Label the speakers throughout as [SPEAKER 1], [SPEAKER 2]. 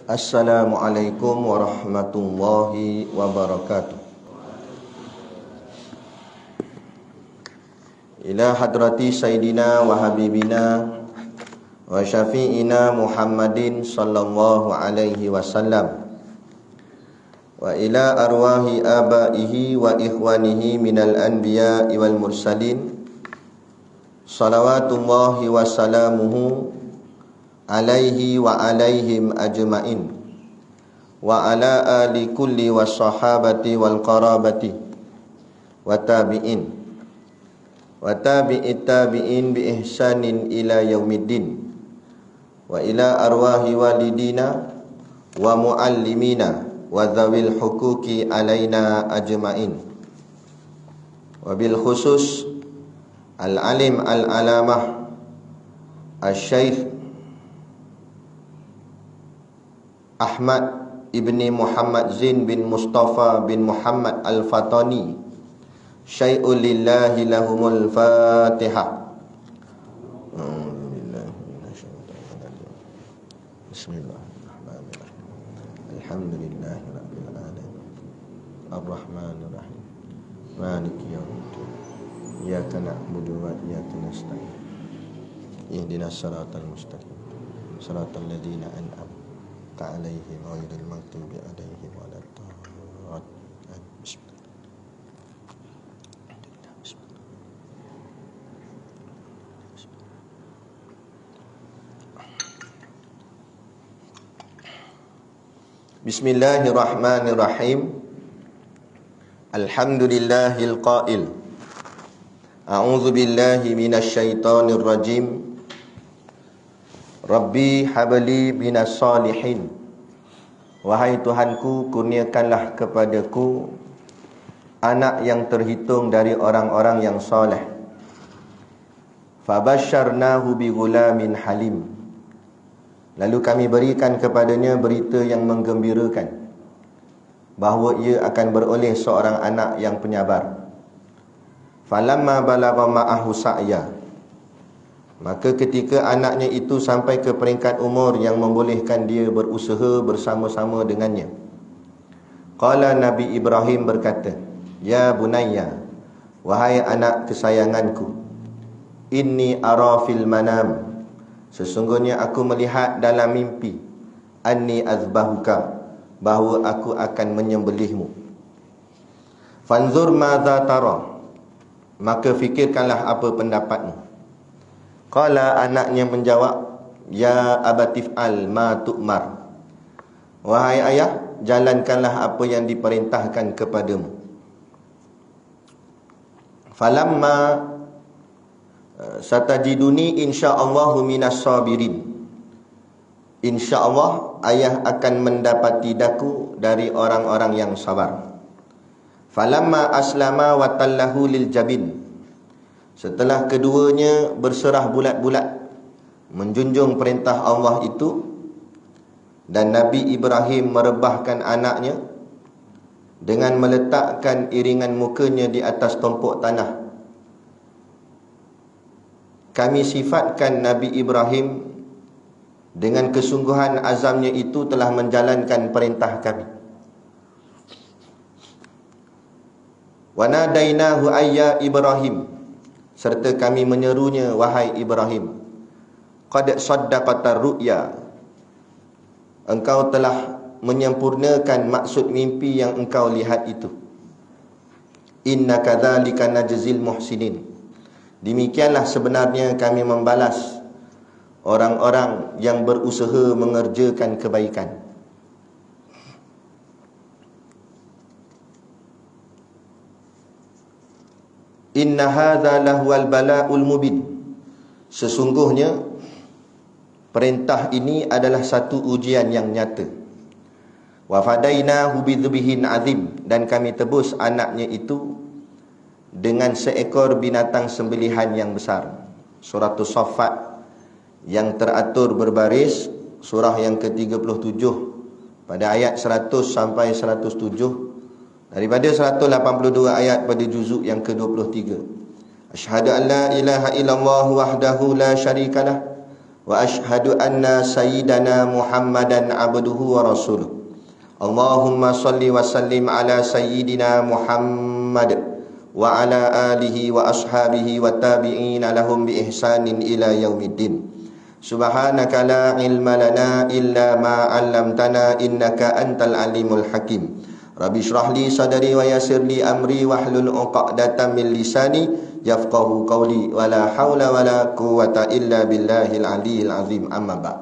[SPEAKER 1] Assalamualaikum warahmatullahi wabarakatuh. Ila hadrati Sayyidina wa Habibina wa Syafi'ina Muhammadin sallallahu alaihi wasallam, wa ila arwahi abaihi wa ikhwanihi minal anbiya'i wal mursalin, salawatullahi wa salamuhu alaihi wa alaihim ajma'in, wa ala ali kulli was sahabati wal qarabati wa tabi'in wa tabi'it tabi'in bi ihsanin ila yaumiddin, wa ila arwahi walidina wa muallimina wa dzawil huquqi alaina ajma'in, wa bil khusus al-alim al-alamah al-syaikh Ahmad ibni Muhammad Zain bin Mustafa bin Muhammad Al-Fatani, syai'ul lillahi lahumul Fatihah. Bismillahirrahmanirrahim. Alhamdulillahi rabbil alamin. Ar-Rahmanir Rahim. Maliki yaumiddin. Iyyaka na'budu wa iyyaka nasta'in. Ihdinas siratal mustaqim. Siratal ladzina an'amta alaihim ghairil maghdubi alaihim waladdallin. Bismillahirrahmanirrahim. Alhamdulillahil qail, a'udzu billahi minasy syaithanir rajim. Rabbi habli minas salihin. Wahai Tuhanku, kurniakanlah kepadaku anak yang terhitung dari orang-orang yang soleh. Fabasyarnahu bighulamin halim. Lalu kami berikan kepadanya berita yang menggembirakan, bahawa ia akan beroleh seorang anak yang penyabar. Falamma balagha ma'ahu sa'ya. Maka ketika anaknya itu sampai ke peringkat umur yang membolehkan dia berusaha bersama-sama dengannya, qala Nabi Ibrahim berkata, ya bunayya, wahai anak kesayanganku, inni ara fil manam, sesungguhnya aku melihat dalam mimpi, anni azbahuka, bahawa aku akan menyembelihmu. Fanzur madza tara, maka fikirkanlah apa pendapatmu. Qala, anaknya menjawab, ya abatif'al ma tu'mar, wahai ayah, jalankanlah apa yang diperintahkan kepadamu. Falamma satajiduni insya'allahu minas sabirin. InsyaAllah ayah akan mendapati daku dari orang-orang yang sabar. Falamma aslama wa tallahu lil jabin. Setelah keduanya berserah bulat-bulat menjunjung perintah Allah itu, dan Nabi Ibrahim merebahkan anaknya dengan meletakkan iringan mukanya di atas tumpuk tanah, kami sifatkan Nabi Ibrahim dengan kesungguhan azamnya itu telah menjalankan perintah kami. Wa nadainahu ayya Ibrahim, serta kami menyerunya, wahai Ibrahim, qad saddaqata ru'ya, engkau telah menyempurnakan maksud mimpi yang engkau lihat itu. Inna kadzalika najzil muhsinin, demikianlah sebenarnya kami membalas orang-orang yang berusaha mengerjakan kebaikan. Inna hadza lahuwal bala'ul mubin, sesungguhnya perintah ini adalah satu ujian yang nyata. Wa fadainahu bidzbihin azim, dan kami tebus anaknya itu dengan seekor binatang sembelihan yang besar. Surah As-Saffat yang teratur berbaris, surah yang ke-37 pada ayat 100 sampai 107, daripada 182 ayat pada juzuk yang ke-23. Asyhadu an la ilaha illallah wahdahu la syarikalah wa ashhadu anna sayyidana Muhammadan abduhu wa rasuluh. Allahumma salli wa sallim ala sayyidina Muhammad wa ala alihi wa ashabihi wa tabi'ina lahum bi ihsanin ila yaumiddin. Subhanaka la ilma lana illa ma 'allamtana innaka antal alimul hakim. Rabbi shrah li sadri wa yassir li amri wahlul 'uqdatam min lisani yafqahu qawli wa la haula wa la quwwata illa billahil aliyil azim. Amma ba'd.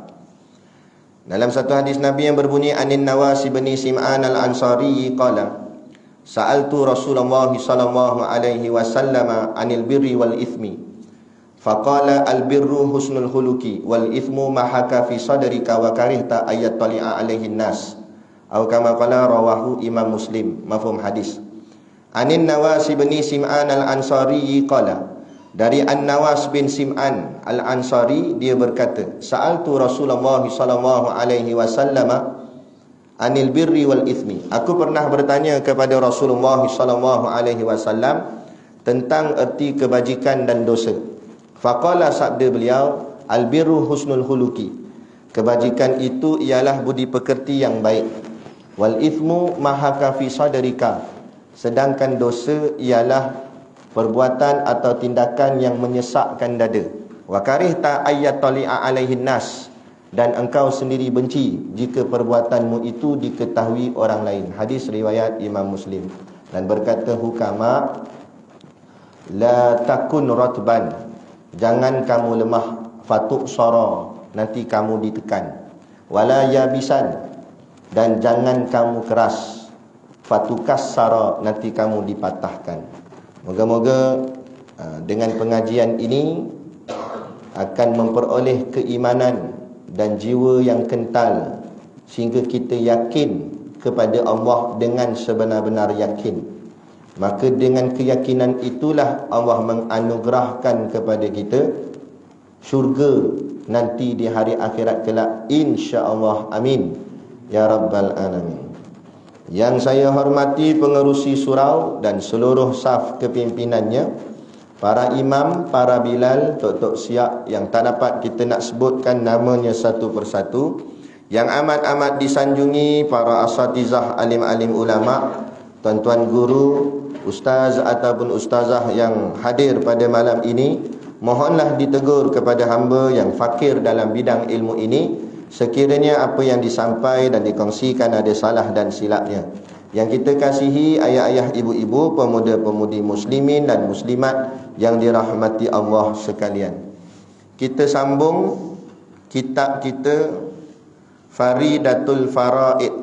[SPEAKER 1] Dalam satu hadis Nabi yang berbunyi, Anin Nawas bin Sim'an al-Ansari qala sa'altu Rasulullah sallallahu alaihi wasallam 'anil birri wal ithmi faqala al birru husnul khuluqi wal ithmu ma haka fi sadrika wa karihta ayat tali'a alaihi nas. Atau kama qala rawahu Imam Muslim. Mafhum hadis. Anin Nawas bin Sim'an al-Ansari qala, dari An-Nawas bin Sim'an al-Ansari dia berkata, sa'altu Rasulullah sallallahu alaihi wasallam anil birri wal ithmi. Aku pernah bertanya kepada Rasulullah sallallahu alaihi wasallam tentang erti kebajikan dan dosa. Faqala, sabda beliau, al birru husnul khuluqi. Kebajikan itu ialah budi pekerti yang baik. Wal ithmu mahaka fi sadrika. Sedangkan dosa ialah perbuatan atau tindakan yang menyesakkan dada. Wa karihta ayat tali'a alaihin nas. Dan engkau sendiri benci jika perbuatanmu itu diketahui orang lain. Hadis riwayat Imam Muslim. Dan berkata hukama, la takun ratban, jangan kamu lemah, fatuk sara, nanti kamu ditekan. Wala yabisan, dan jangan kamu keras, fatukas sara, nanti kamu dipatahkan. Moga-moga dengan pengajian ini akan memperoleh keimanan dan jiwa yang kental, sehingga kita yakin kepada Allah dengan sebenar-benar yakin. Maka dengan keyakinan itulah Allah menganugerahkan kepada kita syurga nanti di hari akhirat kelak, insya-Allah. Amin ya rabbal alamin. Yang saya hormati pengerusi surau dan seluruh saf kepimpinannya, para imam, para bilal, tok-tok siap yang tak dapat kita nak sebutkan namanya satu persatu, yang amat-amat disanjungi para asatizah, alim-alim ulama, tuan-tuan guru, ustaz ataupun ustazah yang hadir pada malam ini, mohonlah ditegur kepada hamba yang fakir dalam bidang ilmu ini, sekiranya apa yang disampaikan dan dikongsikan ada salah dan silapnya. Yang kita kasihi ayah-ayah, ibu-ibu, pemuda-pemudi muslimin dan muslimat yang dirahmati Allah sekalian. Kita sambung kitab kita Faridatul Faraid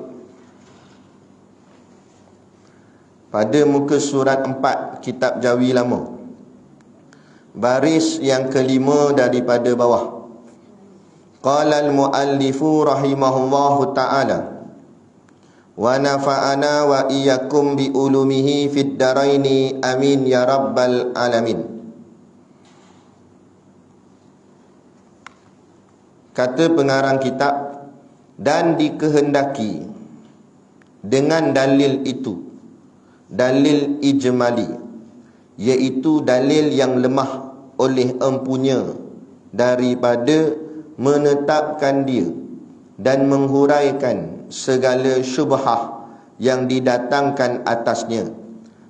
[SPEAKER 1] pada muka surat 4 kitab Jawi Lama, baris yang kelima daripada bawah. Qala al-muallifu rahimahullahu ta'ala wa nafa'ana wa iyyakum bi ulumihi fid daraini amin ya rabbal alamin. Kata pengarang kitab, dan dikehendaki dengan dalil itu, dalil ijmali, iaitu dalil yang lemah oleh empunya, daripada menetapkan dia dan menghuraikan segala syubhah yang didatangkan atasnya,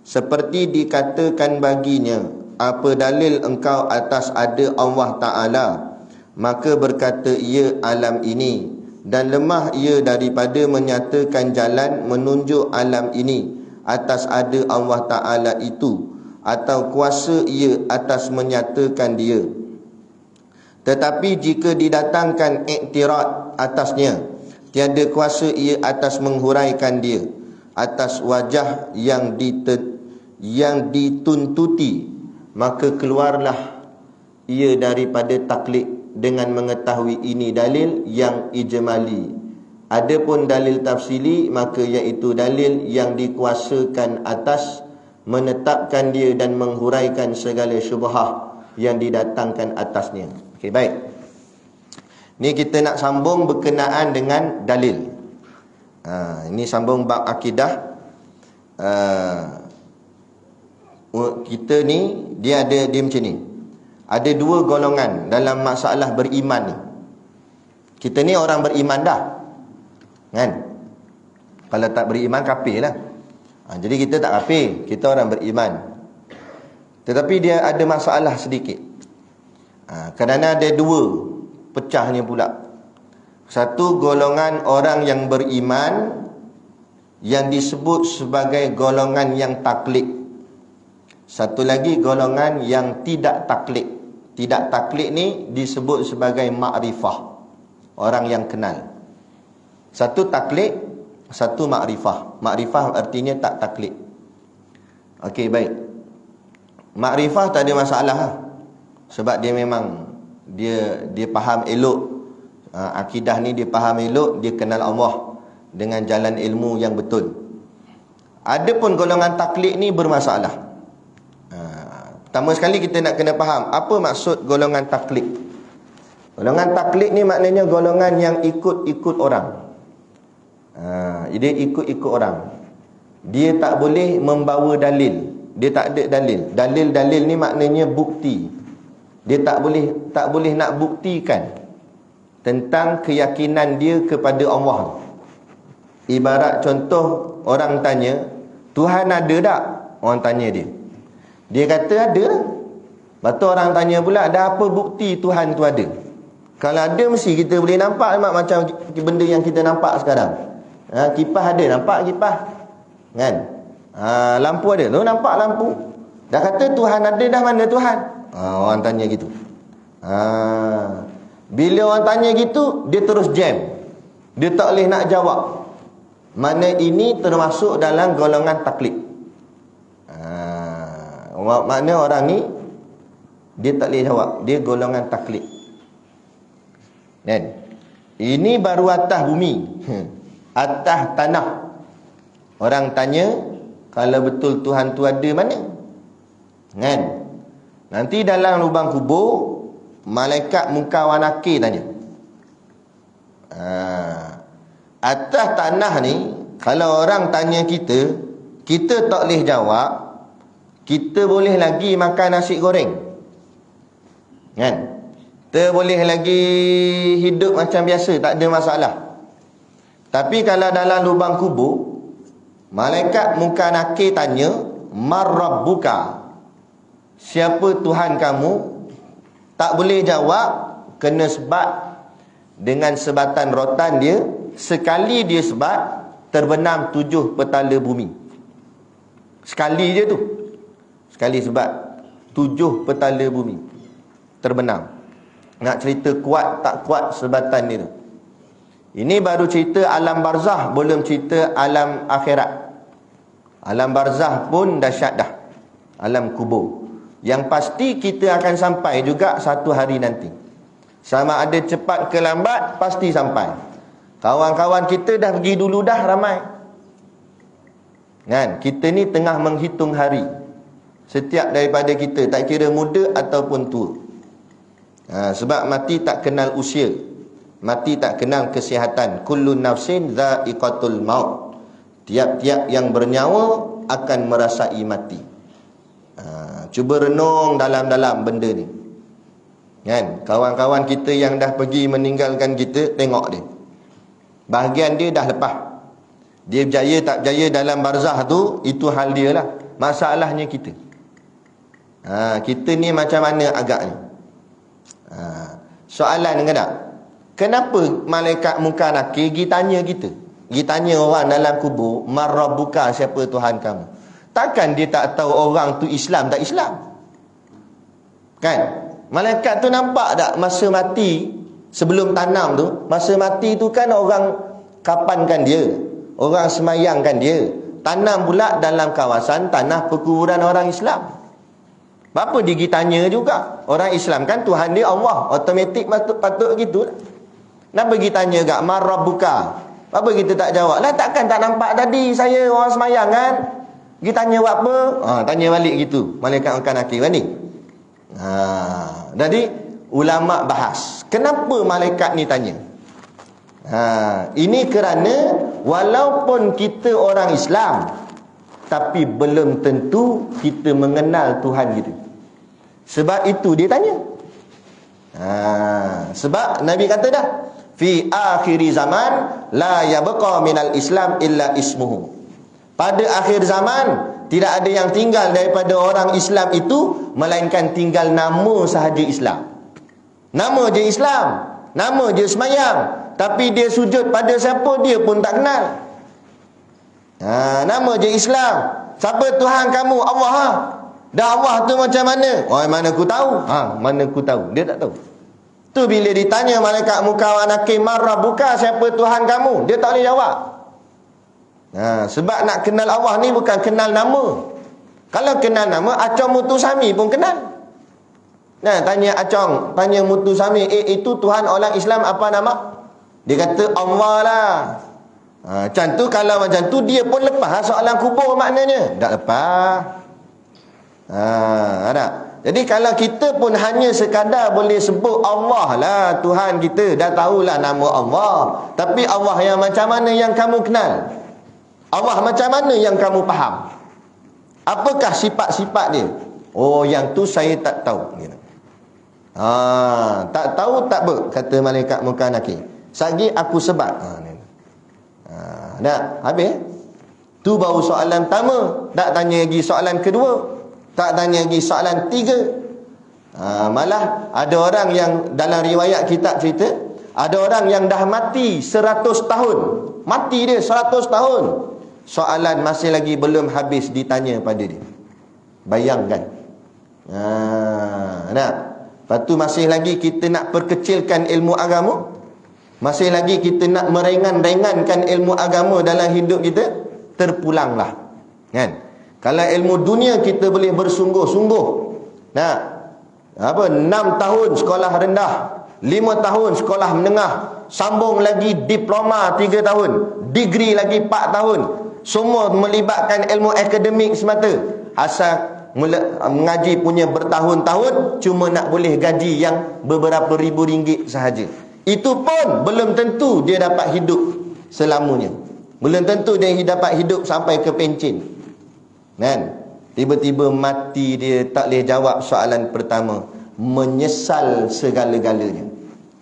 [SPEAKER 1] seperti dikatakan baginya, apa dalil engkau atas ada Allah Ta'ala? Maka berkata ia alam ini, dan lemah ia daripada menyatakan jalan menunjuk alam ini atas ada Allah Ta'ala itu, atau kuasa ia atas menyatakan dia. Tetapi jika didatangkan iktirad atasnya, tiada kuasa ia atas menghuraikan dia atas wajah yang dituntuti, maka keluarlah ia daripada taklid dengan mengetahui ini dalil yang ijmali. Adapun dalil tafsili, maka iaitu dalil yang dikuasakan atas menetapkan dia dan menghuraikan segala syubhah yang didatangkan atasnya. Okey, baik. Ni kita nak sambung berkenaan dengan dalil. Ini sambung bab akidah. Kita ni dia macam ni. Ada dua golongan dalam masalah beriman ni. Kita ni orang beriman dah, kan? Kalau tak beriman, kafir lah. Jadi kita tak kafir, kita orang beriman. Tetapi dia ada masalah sedikit. Kerana ada dua pecahnya pula. Satu, golongan orang yang beriman yang disebut sebagai golongan yang taklid. Satu lagi, golongan yang tidak taklid. Tidak taklid ni disebut sebagai ma'rifah, orang yang kenal. Satu taklid, satu ma'rifah. Ma'rifah artinya tak taklid. Okey, baik. Ma'rifah tak ada masalah lah. Sebab dia memang Dia faham elok, akidah ni dia faham elok, dia kenal Allah dengan jalan ilmu yang betul. Adapun golongan taklid ni bermasalah. Pertama sekali kita nak kena faham apa maksud golongan taklid. Golongan taklid ni maknanya golongan yang ikut-ikut orang. Dia ikut-ikut orang. Dia tak boleh membawa dalil. Dia tak ada dalil. Dalil-dalil ni maknanya bukti. Dia tak boleh nak buktikan tentang keyakinan dia kepada Allah. Ibarat contoh, orang tanya, Tuhan ada tak? Orang tanya dia. Dia kata ada. Lepas tu orang tanya pula, ada apa bukti Tuhan tu ada? Kalau ada, mesti kita boleh nampak macam benda yang kita nampak sekarang. Kipas ada, nampak kipas, kan? Lampu ada, tu nampak lampu. Dah kata Tuhan ada dah, mana Tuhan? Orang tanya gitu. Bila orang tanya gitu, dia terus jam. Dia tak boleh nak jawab. Mana ini termasuk dalam golongan taklid. Makna orang ni dia tak boleh jawab. Dia golongan taklid. Kan? Ini baru atas bumi. Atas tanah. Orang tanya, kalau betul Tuhan tu ada, mana? Kan? Nanti dalam lubang kubur, malaikat munkar wa nakir tanya. Atas tanah ni, kalau orang tanya kita, kita tak boleh jawab, kita boleh lagi makan nasi goreng, kan? Kita boleh lagi hidup macam biasa, tak ada masalah. Tapi kalau dalam lubang kubur, malaikat munkar nakir tanya, mar rabbuka, siapa Tuhan kamu? Tak boleh jawab, kena sebat dengan sebatan rotan dia. Sekali dia sebat, terbenam 7 petala bumi. Sekali je tu. Sekali sebat, 7 petala bumi terbenam. Nak cerita kuat tak kuat sebatan dia tu. Ini baru cerita alam barzah, belum cerita alam akhirat. Alam barzah pun dahsyat dah. Alam kubur. Yang pasti kita akan sampai juga satu hari nanti. Sama ada cepat ke lambat, pasti sampai. Kawan-kawan kita dah pergi dulu dah ramai. Kan? Kita ni tengah menghitung hari. Setiap daripada kita, tak kira muda ataupun tua. Sebab mati tak kenal usia. Mati tak kenal kesihatan. Kullu nafsin dha'iqatul maut. Tiap-tiap yang bernyawa akan merasai mati. Cuba renung dalam-dalam benda ni, kan? Kawan-kawan kita yang dah pergi meninggalkan kita, tengok dia, bahagian dia dah lepas. Dia berjaya tak berjaya dalam barzah tu, itu hal dia lah. Masalahnya kita, kita ni macam mana agaknya? Soalan kan tak? Kenapa malaikat munkar nakir pergi tanya kita, pergi tanya orang dalam kubur, mar rabbuka, siapa Tuhan kamu? Takkan dia tak tahu orang tu Islam tak Islam? Kan? Malaikat tu nampak tak masa mati, sebelum tanam tu, masa mati tu kan orang kapankan dia, orang semayangkan dia. Tanam pula dalam kawasan tanah perkuburan orang Islam. Apa dia pergi tanya juga? Orang Islam kan Tuhan dia Allah, automatik patut gitu. Kenapa pergi tanya gak mar rabbuka? Apa kita tak jawab? Lah takkan tak nampak tadi saya orang semayang kan? Pergi tanya buat apa? Tanya balik gitu. Malaikat akan nakir ni. Jadi ulama bahas, kenapa malaikat ni tanya? Ini kerana walaupun kita orang Islam, tapi belum tentu kita mengenal Tuhan kita. Sebab itu dia tanya. Sebab Nabi kata dah, fi akhir zaman la yabqa minal Islam illa ismuhu. Pada akhir zaman tidak ada yang tinggal daripada orang Islam itu melainkan tinggal nama sahaja Islam. Nama je Islam, nama je semayang, tapi dia sujud pada siapa dia pun tak kenal. Nama je Islam. Siapa Tuhan kamu? Allah. Dah Allah tu macam mana? Oh, mana aku tahu? Mana aku tahu? Dia tak tahu. Tu bila ditanya malaikat munkar wa nakir, "Marabbuka?" Siapa Tuhan kamu? Dia tak boleh jawab. Sebab nak kenal Allah ni bukan kenal nama. Kalau kenal nama, Acong Mutusami pun kenal. Tanya Acong, tanya Mutusami, itu Tuhan orang Islam apa nama? Dia kata Allah lah. Macam tu, kalau macam tu dia pun lepas soalan kubur maknanya. Tak lepas. Ada. Jadi kalau kita pun hanya sekadar boleh sebut Allah lah Tuhan kita, dah tahulah nama Allah. Tapi Allah yang macam mana yang kamu kenal? Allah macam mana yang kamu faham? Apakah sifat-sifat dia? Oh, yang tu saya tak tahu. Tak tahu tak ber, kata malaikat munkar nakir. Sagi aku sebab. Dah habis. Tu baru soalan pertama. Tak tanya lagi soalan kedua, tak tanya lagi soalan tiga. Malah ada orang yang dalam riwayat kitab cerita, ada orang yang dah mati 100 tahun. Mati dia 100 tahun. Soalan masih lagi belum habis ditanya pada dia. Bayangkan. Lepas tu masih lagi kita nak perkecilkan ilmu agama. Masih lagi kita nak meringan-ringankan ilmu agama dalam hidup kita. Terpulanglah. Kan? Kalau ilmu dunia kita boleh bersungguh-sungguh. 6 tahun sekolah rendah, 5 tahun sekolah menengah, sambung lagi diploma 3 tahun, degree lagi 4 tahun. Semua melibatkan ilmu akademik semata. Asal mengaji punya bertahun-tahun, cuma nak boleh gaji yang beberapa ribu ringgit sahaja. Itu pun belum tentu dia dapat hidup selamanya. Belum tentu dia dapat hidup sampai ke pencen. Kan? Tiba-tiba mati dia, tak boleh jawab soalan pertama. Menyesal segala-galanya.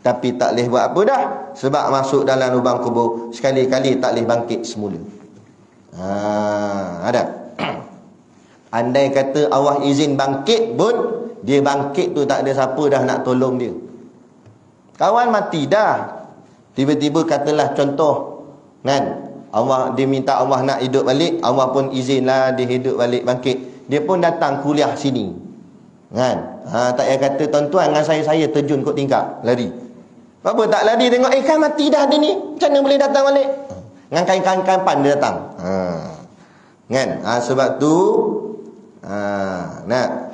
[SPEAKER 1] Tapi tak boleh buat apa dah. Sebab masuk dalam lubang kubur, sekali-kali tak boleh bangkit semula. Ada. Andai kata Allah izin bangkit pun, dia bangkit tu tak ada siapa dah nak tolong dia. Kawan mati dah, tiba-tiba katalah contoh, kan, Allah, dia minta Allah nak hidup balik, Allah pun izinlah dia hidup balik, bangkit. Dia pun datang kuliah sini, kan. Tak payah kata tuan-tuan dengan saya terjun kot tingkap, lari. Apa tak lari tengok, kan mati dah dia ni, macam mana boleh datang balik? Dengan kain-kain pan dia datang. Kan? Sebab tu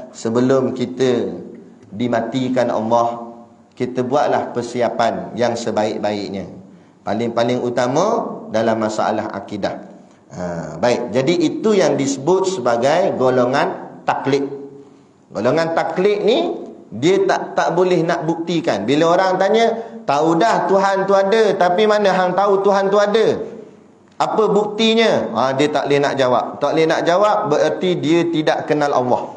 [SPEAKER 1] sebelum kita dimatikan Allah, kita buatlah persiapan yang sebaik-baiknya. Paling-paling utama dalam masalah akidah. Baik, jadi itu yang disebut sebagai golongan taklid. Golongan taklid ni dia tak boleh nak buktikan. Bila orang tanya, tahu dah Tuhan tu ada, tapi mana hang tahu Tuhan tu ada? Apa buktinya? Dia tak boleh nak jawab. Tak boleh nak jawab bererti dia tidak kenal Allah.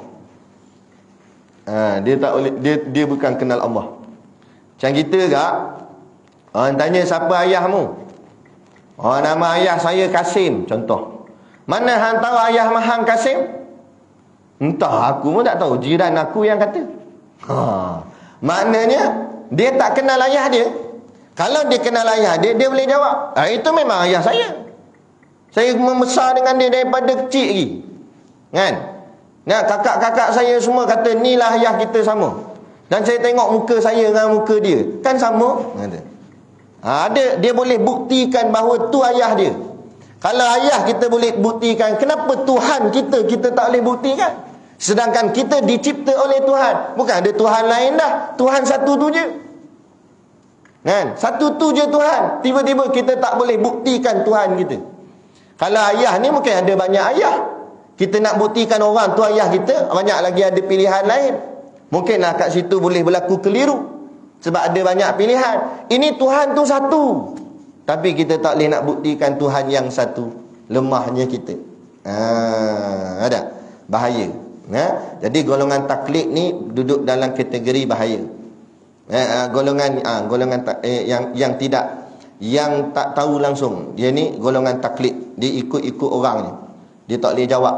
[SPEAKER 1] Dia tak boleh, dia bukan kenal Allah. Macam kita kak, orang tanya siapa ayahmu? Nama ayah saya Kasim, contoh. Mana hang tahu ayah mahang Kasim? Entah, aku pun tak tahu. Jiran aku yang kata. Maknanya dia tak kenal ayah dia. Kalau dia kenal ayah dia, dia boleh jawab, itu memang ayah saya. Saya membesar dengan dia daripada kecil lagi. Kan? Kakak-kakak saya semua kata inilah ayah kita sama. Dan saya tengok muka saya dengan muka dia, kan sama. Ada, dia boleh buktikan bahawa tu ayah dia. Kalau ayah kita boleh buktikan, kenapa Tuhan kita tak boleh buktikan? Sedangkan kita dicipta oleh Tuhan. Bukan ada Tuhan lain dah. Tuhan satu tu je. Kan? Satu tu je Tuhan. Tiba-tiba kita tak boleh buktikan Tuhan kita. Kalau ayah ni mungkin ada banyak ayah. Kita nak buktikan orang tu ayah kita, banyak lagi ada pilihan lain. Mungkinlah kat situ boleh berlaku keliru. Sebab ada banyak pilihan. Ini Tuhan tu satu. Tapi kita tak boleh nak buktikan Tuhan yang satu. Lemahnya kita. Ada. Bahaya. Jadi golongan taklid ni duduk dalam kategori bahaya. Golongan yang tak tahu langsung. Dia ni golongan taklid. Dia ikut-ikut orang ni. Dia tak boleh jawab.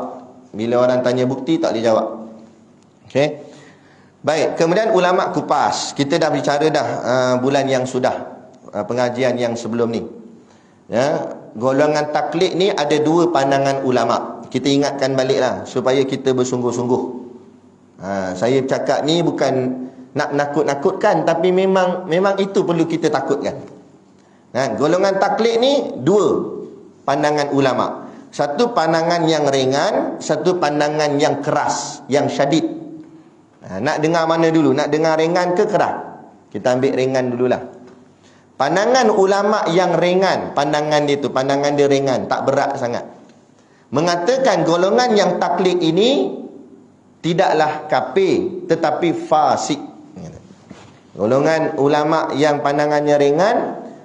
[SPEAKER 1] Bila orang tanya bukti tak boleh jawab. Okey. Baik, kemudian ulama kupas. Kita dah bicara dah bulan yang sudah, pengajian yang sebelum ni. Ya, golongan taklid ni ada dua pandangan ulama. Kita ingatkan baliklah supaya kita bersungguh-sungguh. Saya cakap ni bukan nak nakut-nakutkan, tapi memang itu perlu kita takutkan. Golongan taklid ni dua pandangan ulama. Satu pandangan yang ringan, satu pandangan yang keras, yang syadid. Nak dengar mana dulu? Nak dengar ringan ke keras? Kita ambil ringan dululah. Pandangan ulama yang ringan, pandangan dia ringan, tak berat sangat, mengatakan golongan yang taklid ini tidaklah kafir tetapi fasik. Golongan ulama yang pandangannya ringan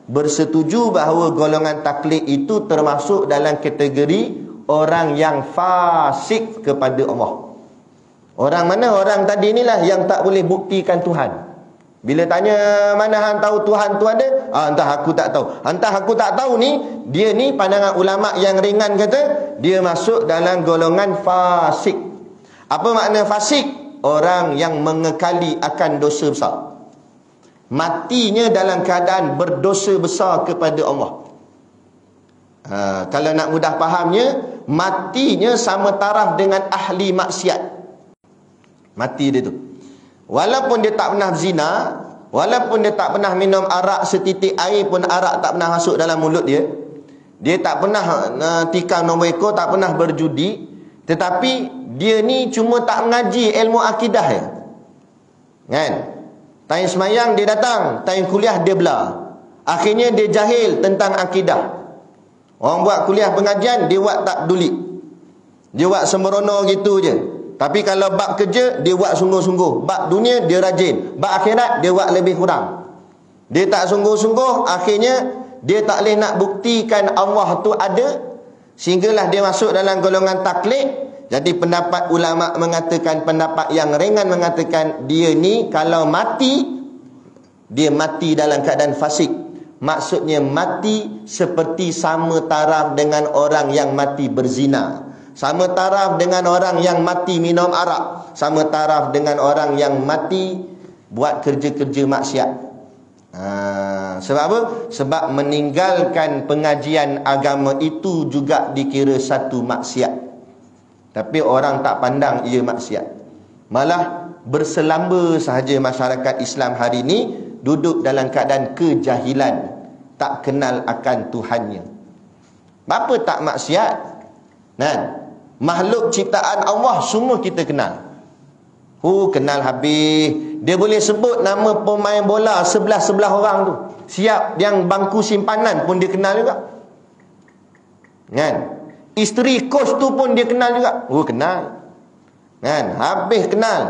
[SPEAKER 1] bersetuju bahawa golongan taklid itu termasuk dalam kategori orang yang fasik kepada Allah. Orang mana? Orang tadi inilah yang tak boleh buktikan Tuhan. Bila tanya mana hang tahu Tuhan tu ada? Entah aku tak tahu. Entah aku tak tahu ni, dia ni pandangan ulama yang ringan kata dia masuk dalam golongan fasik. Apa makna fasik? Orang yang mengekali akan dosa besar. Matinya dalam keadaan berdosa besar kepada Allah. Kalau nak mudah fahamnya, matinya sama taraf dengan ahli maksiat. Mati dia tu. Walaupun dia tak pernah zina, walaupun dia tak pernah minum arak, setitik air pun arak tak pernah masuk dalam mulut dia. Dia tak pernah tikam nombor ekor, tak pernah berjudi, tetapi dia ni cuma tak mengaji ilmu akidah je. Kan? Time semayang dia datang, time kuliah dia belah. Akhirnya dia jahil tentang akidah. Orang buat kuliah pengajian, dia buat tak peduli. Dia buat sembrono gitu je. Tapi kalau bab kerja, dia buat sungguh-sungguh. Bab dunia, dia rajin. Bab akhirat, dia buat lebih kurang. Dia tak sungguh-sungguh, akhirnya dia tak boleh nak buktikan Allah tu ada, sehinggalah dia masuk dalam golongan taklid. Jadi pendapat ulama mengatakan, pendapat yang ringan mengatakan, dia ni kalau mati, dia mati dalam keadaan fasik. Maksudnya mati seperti sama taraf dengan orang yang mati berzina, sama taraf dengan orang yang mati minum arak, sama taraf dengan orang yang mati buat kerja-kerja maksiat. Sebab apa? Sebab meninggalkan pengajian agama itu juga dikira satu maksiat. Tapi orang tak pandang ia maksiat. Malah berselamba sahaja masyarakat Islam hari ini duduk dalam keadaan kejahilan, tak kenal akan Tuhannya. Apa tak maksiat? Makhluk ciptaan Allah semua kita kenal. Kenal habis. Dia boleh sebut nama pemain bola sebelah orang tu. Siap yang bangku simpanan pun dia kenal juga. Kan? Isteri coach tu pun dia kenal juga. Kenal. Kan? Habis kenal.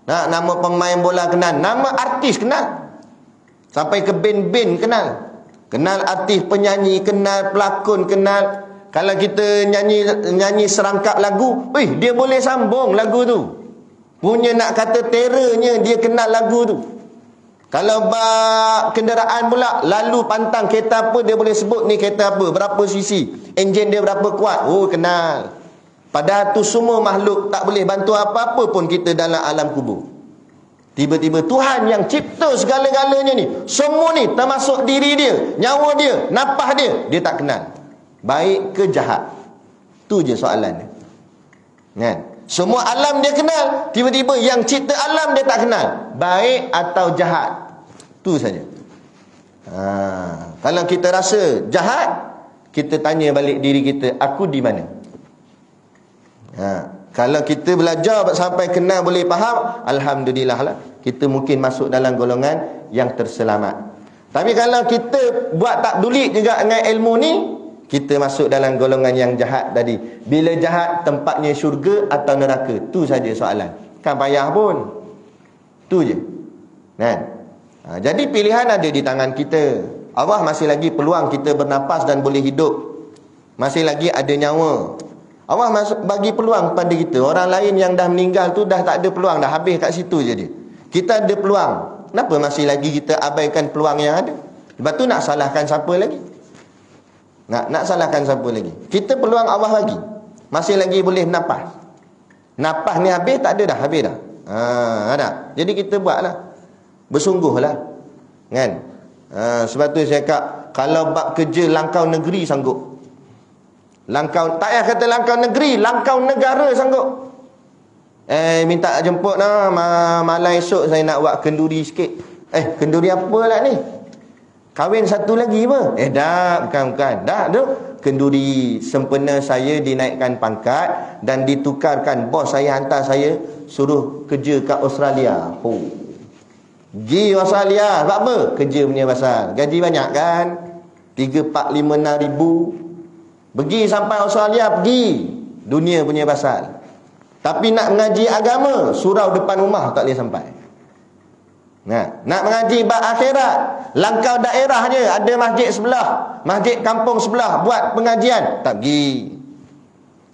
[SPEAKER 1] Nama pemain bola kenal, nama artis kenal. Sampai ke band-band kenal. Kenal artis, penyanyi kenal, pelakon kenal. Kalau kita nyanyi serangkap lagu, dia boleh sambung lagu tu. Punya nak kata terrornya dia kenal lagu tu. Kalau bab kenderaan pula, lalu pantang kereta apa, dia boleh sebut ni kereta apa, berapa cc, enjin dia berapa kuat. Kenal. Padahal tu semua makhluk tak boleh bantu apa-apa pun kita dalam alam kubur. Tiba-tiba Tuhan yang cipta segala-galanya ni, semua ni termasuk diri dia, nyawa dia, nafas dia tak kenal. Baik ke jahat? Tu je soalan dia. Kan? Semua alam dia kenal, tiba-tiba yang cipta alam dia tak kenal. Baik atau jahat? Tu saja. Kalau kita rasa jahat, kita tanya balik diri kita, aku di mana? Kalau kita belajar sampai kenal boleh faham, alhamdulillah lah, kita mungkin masuk dalam golongan yang terselamat. Tapi kalau kita buat tak peduli juga dengan ilmu ni, kita masuk dalam golongan yang jahat tadi. Bila jahat, tempatnya syurga atau neraka? Tu saja soalan. Kan payah pun. Tu je. Kan? Jadi pilihan ada di tangan kita. Allah masih lagi peluang kita bernafas dan boleh hidup. Masih lagi ada nyawa. Allah bagi peluang pada kita. Orang lain yang dah meninggal tu dah tak ada peluang, dah habis kat situ je dia. Kita ada peluang. Kenapa masih lagi kita abaikan peluang yang ada? Lepas tu nak salahkan siapa lagi? Nak salahkan siapa lagi? Kita peluang Allah lagi. Masih lagi boleh napas. Napas ni habis tak ada dah, habis dah. Ada. Jadi kita buatlah. Bersungguhlah. Kan? Sebab tu saya cakap, kalau bab kerja langkau negeri sanggup. Langkau, tak payah kata langkau negeri, langkau negara sanggup. Minta jemput lah, malam esok saya nak buat kenduri sikit. Kenduri apa lah ni? Kahwin satu lagi apa? Dah, bukan. Dah tu. Kenduri sempena saya dinaikkan pangkat dan ditukarkan, bos saya hantar saya suruh kerja kat Australia. Pergi Australia. Sebab apa? Kerja punya pasal. Gaji banyak kan? 3, 4, 5, 6 ribu. Pergi sampai Australia, pergi. Dunia punya pasal. Tapi nak mengaji agama, surau depan rumah tak boleh sampai. Nak mengaji bab akhirat, langkau daerah je, ada masjid sebelah, masjid kampung sebelah buat pengajian, tak pergi.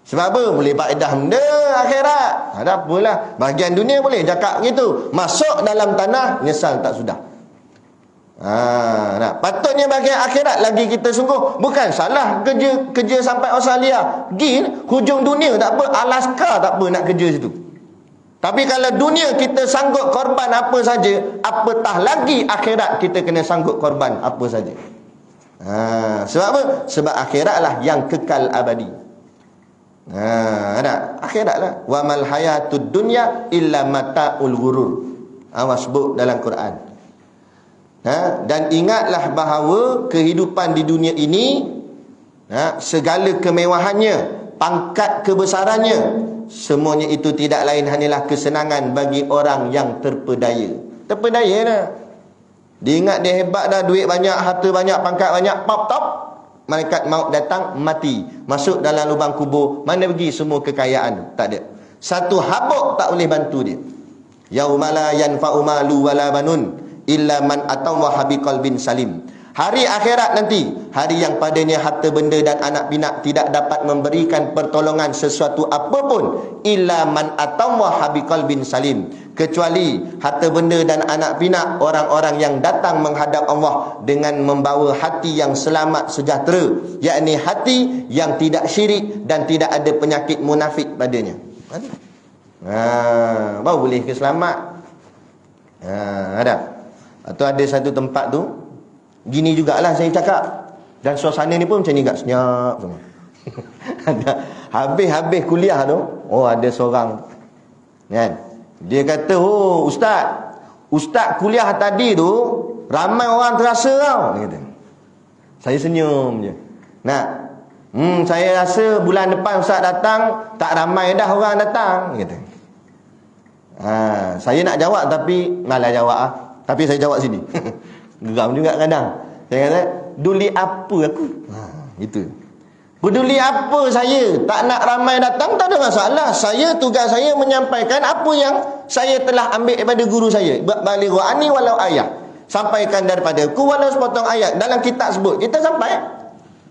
[SPEAKER 1] Sebab apa? Boleh faedah benda akhirat. Ada apalah, bahagian dunia boleh cakap begitu, masuk dalam tanah nyesal tak sudah. Patutnya bahagian akhirat lagi kita sungguh. Bukan salah kerja sampai Australia, pergi hujung dunia tak apa, Alaska tak apa nak kerja situ. Tapi kalau dunia kita sanggup korban apa saja, apatah lagi akhirat kita kena sanggup korban apa saja. Sebab apa? Sebab akhirat lah yang kekal abadi. Ada akhirat lah. Wa mal hayatud dunya illa mata'ul ghurur. Allah sebut dalam Quran. Dan ingatlah bahawa kehidupan di dunia ini, segala kemewahannya, pangkat kebesarannya, semuanya itu tidak lain hanyalah kesenangan bagi orang yang terpedaya. Terpedaya dah. Dia ingat dia hebat dah, duit banyak, harta banyak, pangkat banyak, pop top, malaikat maut datang, mati, masuk dalam lubang kubur. Mana pergi semua kekayaan? Tak ada. Satu habuk tak boleh bantu dia. Yauma la yanfa'u malu wala banun illa man atallaha biqalbin salim. Hari akhirat nanti, hari yang padanya harta benda dan anak pinak tidak dapat memberikan pertolongan sesuatu apapun, illa man atallaha biqalbin salim, kecuali harta benda dan anak pinak orang-orang yang datang menghadap Allah dengan membawa hati yang selamat sejahtera, yakni hati yang tidak syirik dan tidak ada penyakit munafik padanya. Baru boleh ke selamat. Ada. Atau ada satu tempat tu, gini jugalah saya cakap, dan suasana ni pun macam ni, tak senyap semua. Habis kuliah tu, ada seorang kan, dia kata, ustaz kuliah tadi tu ramai orang terasa tau, dia kata. Saya senyum je. Saya rasa bulan depan ustaz datang tak ramai dah orang datang, dia kata. Saya nak jawab tapi malah jawab tapi saya jawab sini. Geram juga kadang. Saya kata, peduli apa aku? Itu. Peduli apa saya? Tak nak ramai datang, tak ada masalah. Tugas saya menyampaikan apa yang saya telah ambil daripada guru saya. Balighu anni walau ayat. Sampaikan daripada aku walau sepotong ayat. Dalam kitab sebut, kita sampai.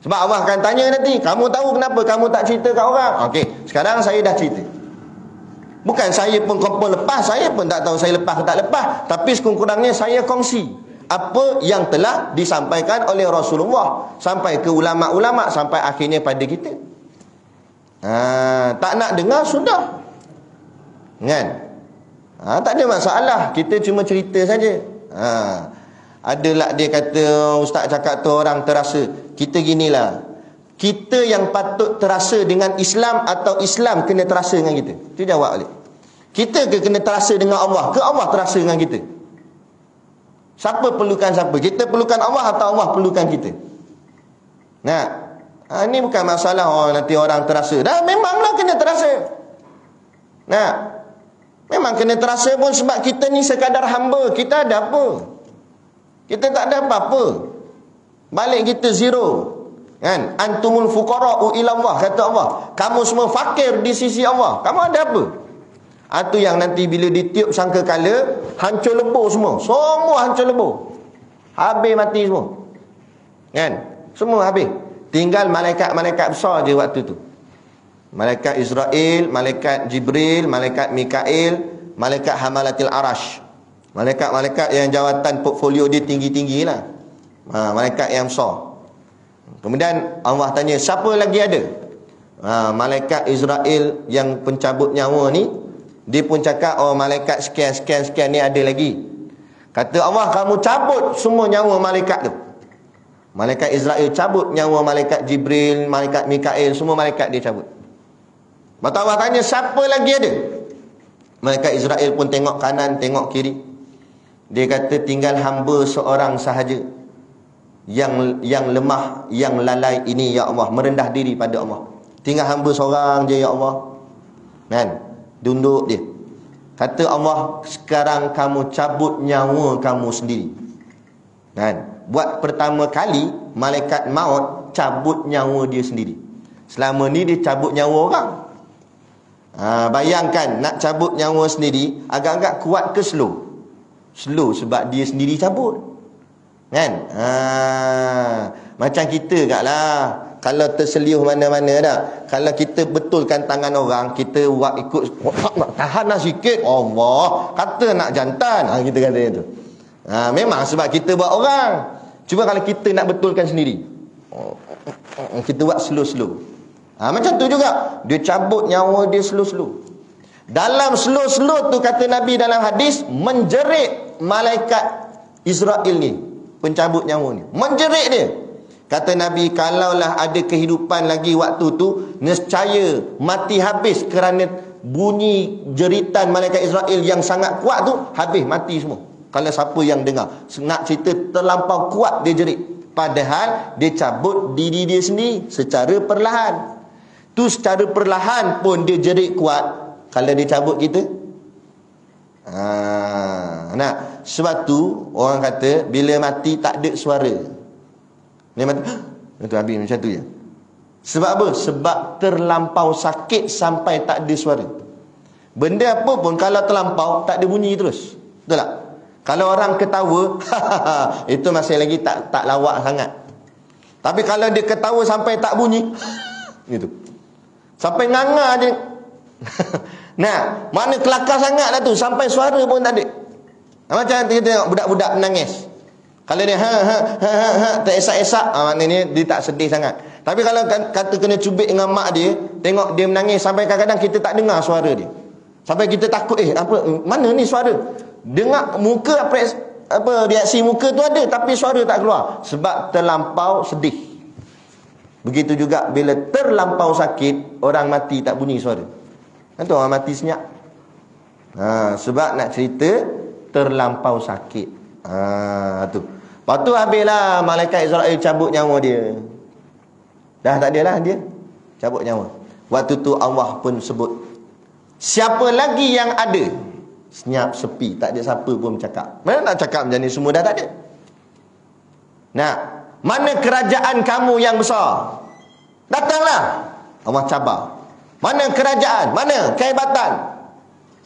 [SPEAKER 1] Sebab Allah akan tanya nanti, kamu tahu kenapa kamu tak cerita kat orang? Okey, sekarang saya dah cerita. Bukan saya pun kompon lepas, saya pun tak tahu saya lepas ke tak lepas, tapi sekurang-kurangnya saya kongsi apa yang telah disampaikan oleh Rasulullah sampai ke ulama-ulama, sampai akhirnya pada kita. Tak nak dengar sudah, kan? Tak ada masalah, kita cuma cerita saja. Adalah dia kata, ustaz cakap tu orang terasa. Kita ginilah, kita yang patut terasa dengan Islam atau Islam kena terasa dengan kita? Itu jawab balik. Kita ke kena terasa dengan Allah, ke Allah terasa dengan kita? Siapa perlukan siapa? Kita perlukan Allah atau Allah perlukan kita? Ini bukan masalah nanti orang terasa. Memanglah kena terasa. Memang kena terasa pun sebab kita ni sekadar hamba. Kita ada apa? Kita tak ada apa-apa. Balik kita zero. Kan? Antumul fuqara'u ila Allah, kata Allah. Kamu semua fakir di sisi Allah. Kamu ada apa? Itu yang nanti bila ditiup sangkakala, hancur lebur semua. Semua hancur lebur. Habis mati semua. Kan? Semua habis. Tinggal malaikat-malaikat besar je waktu tu. Malaikat Israel, malaikat Jibril, malaikat Mikail, malaikat Hamalatil Arash. Malaikat-malaikat yang jawatan portfolio dia tinggi-tinggi lah. Malaikat yang besar. Kemudian Allah tanya, siapa lagi ada? Malaikat Israel yang pencabut nyawa ni, dia pun cakap, oh malaikat sekian ni ada lagi. Kata Allah, kamu cabut semua nyawa malaikat tu. Malaikat Israel cabut nyawa malaikat Jibril, malaikat Mikail, semua malaikat dia cabut. Maka Allah tanya, siapa lagi ada? Malaikat Israel pun tengok kanan, tengok kiri. Dia kata, tinggal hamba seorang sahaja yang lemah, yang lalai ini ya Allah, merendah diri pada Allah. Tinggal hamba seorang je ya Allah. Kan? Tunduk dia. Kata Allah, sekarang kamu cabut nyawa kamu sendiri. Kan? Buat pertama kali malaikat maut cabut nyawa dia sendiri. Selama ni dia cabut nyawa orang. Bayangkan nak cabut nyawa sendiri, agak-agak kuat ke slow? Slow sebab dia sendiri cabut. Kan? Macam kita kaklah, kalau terseliuh mana-mana dah, kalau kita betulkan tangan orang, kita buat ikut, tahanlah sikit, Allah kata nak jantan, kita kata itu. Memang sebab kita buat orang. Cuba kalau kita nak betulkan sendiri, kita buat slow-slow. Macam tu juga, dia cabut nyawa dia slow-slow. Dalam slow-slow tu, kata Nabi dalam hadis, menjerit malaikat Israel ni, pencabut nyawa ni, menjerit dia. Kata Nabi, kalaulah ada kehidupan lagi waktu tu, nescaya mati habis kerana bunyi jeritan malaikat Israel yang sangat kuat tu, habis mati semua. Kalau siapa yang dengar, nak cerita terlampau kuat dia jerit, padahal dia cabut diri dia sendiri secara perlahan. Tu secara perlahan pun dia jerit kuat. Kalau dia cabut kita, sebab tu orang kata bila mati tak ada suara. Dia mati, itu habis macam tu je. Sebab apa? Sebab terlampau sakit sampai tak ada suara. Benda apa pun kalau terlampau tak ada bunyi terus. Betul tak? Kalau orang ketawa, itu masih lagi tak lawak sangat. Tapi kalau dia ketawa sampai tak bunyi, gitu. Sampai nganga je. Nah, mana kelakar sangatlah tu, sampai suara pun tak ada. Macam kita tengok budak-budak menangis. Kalau dia tak esak-esak, maknanya dia tak sedih sangat. Tapi kalau kata kena cubit dengan mak dia, tengok dia menangis sampai kadang-kadang kita tak dengar suara dia. Sampai kita takut, apa, mana ni suara? Dengar muka apa reaksi muka tu ada, tapi suara tak keluar sebab terlampau sedih. Begitu juga bila terlampau sakit, orang mati tak bunyi suara. Kan tu orang mati senyap. Sebab nak cerita terlampau sakit. Tu. Lepas tu habislah malaikat Israel cabut nyawa dia. Dah tak ada lah dia. Cabut nyawa. Waktu tu Allah pun sebut, siapa lagi yang ada? Senyap, sepi, tak ada siapa pun bercakap. Mana nak cakap macam ni, semua dah tak ada. Nah, mana kerajaan kamu yang besar? Datanglah. Allah cabar. Mana kerajaan? Mana kehebatan?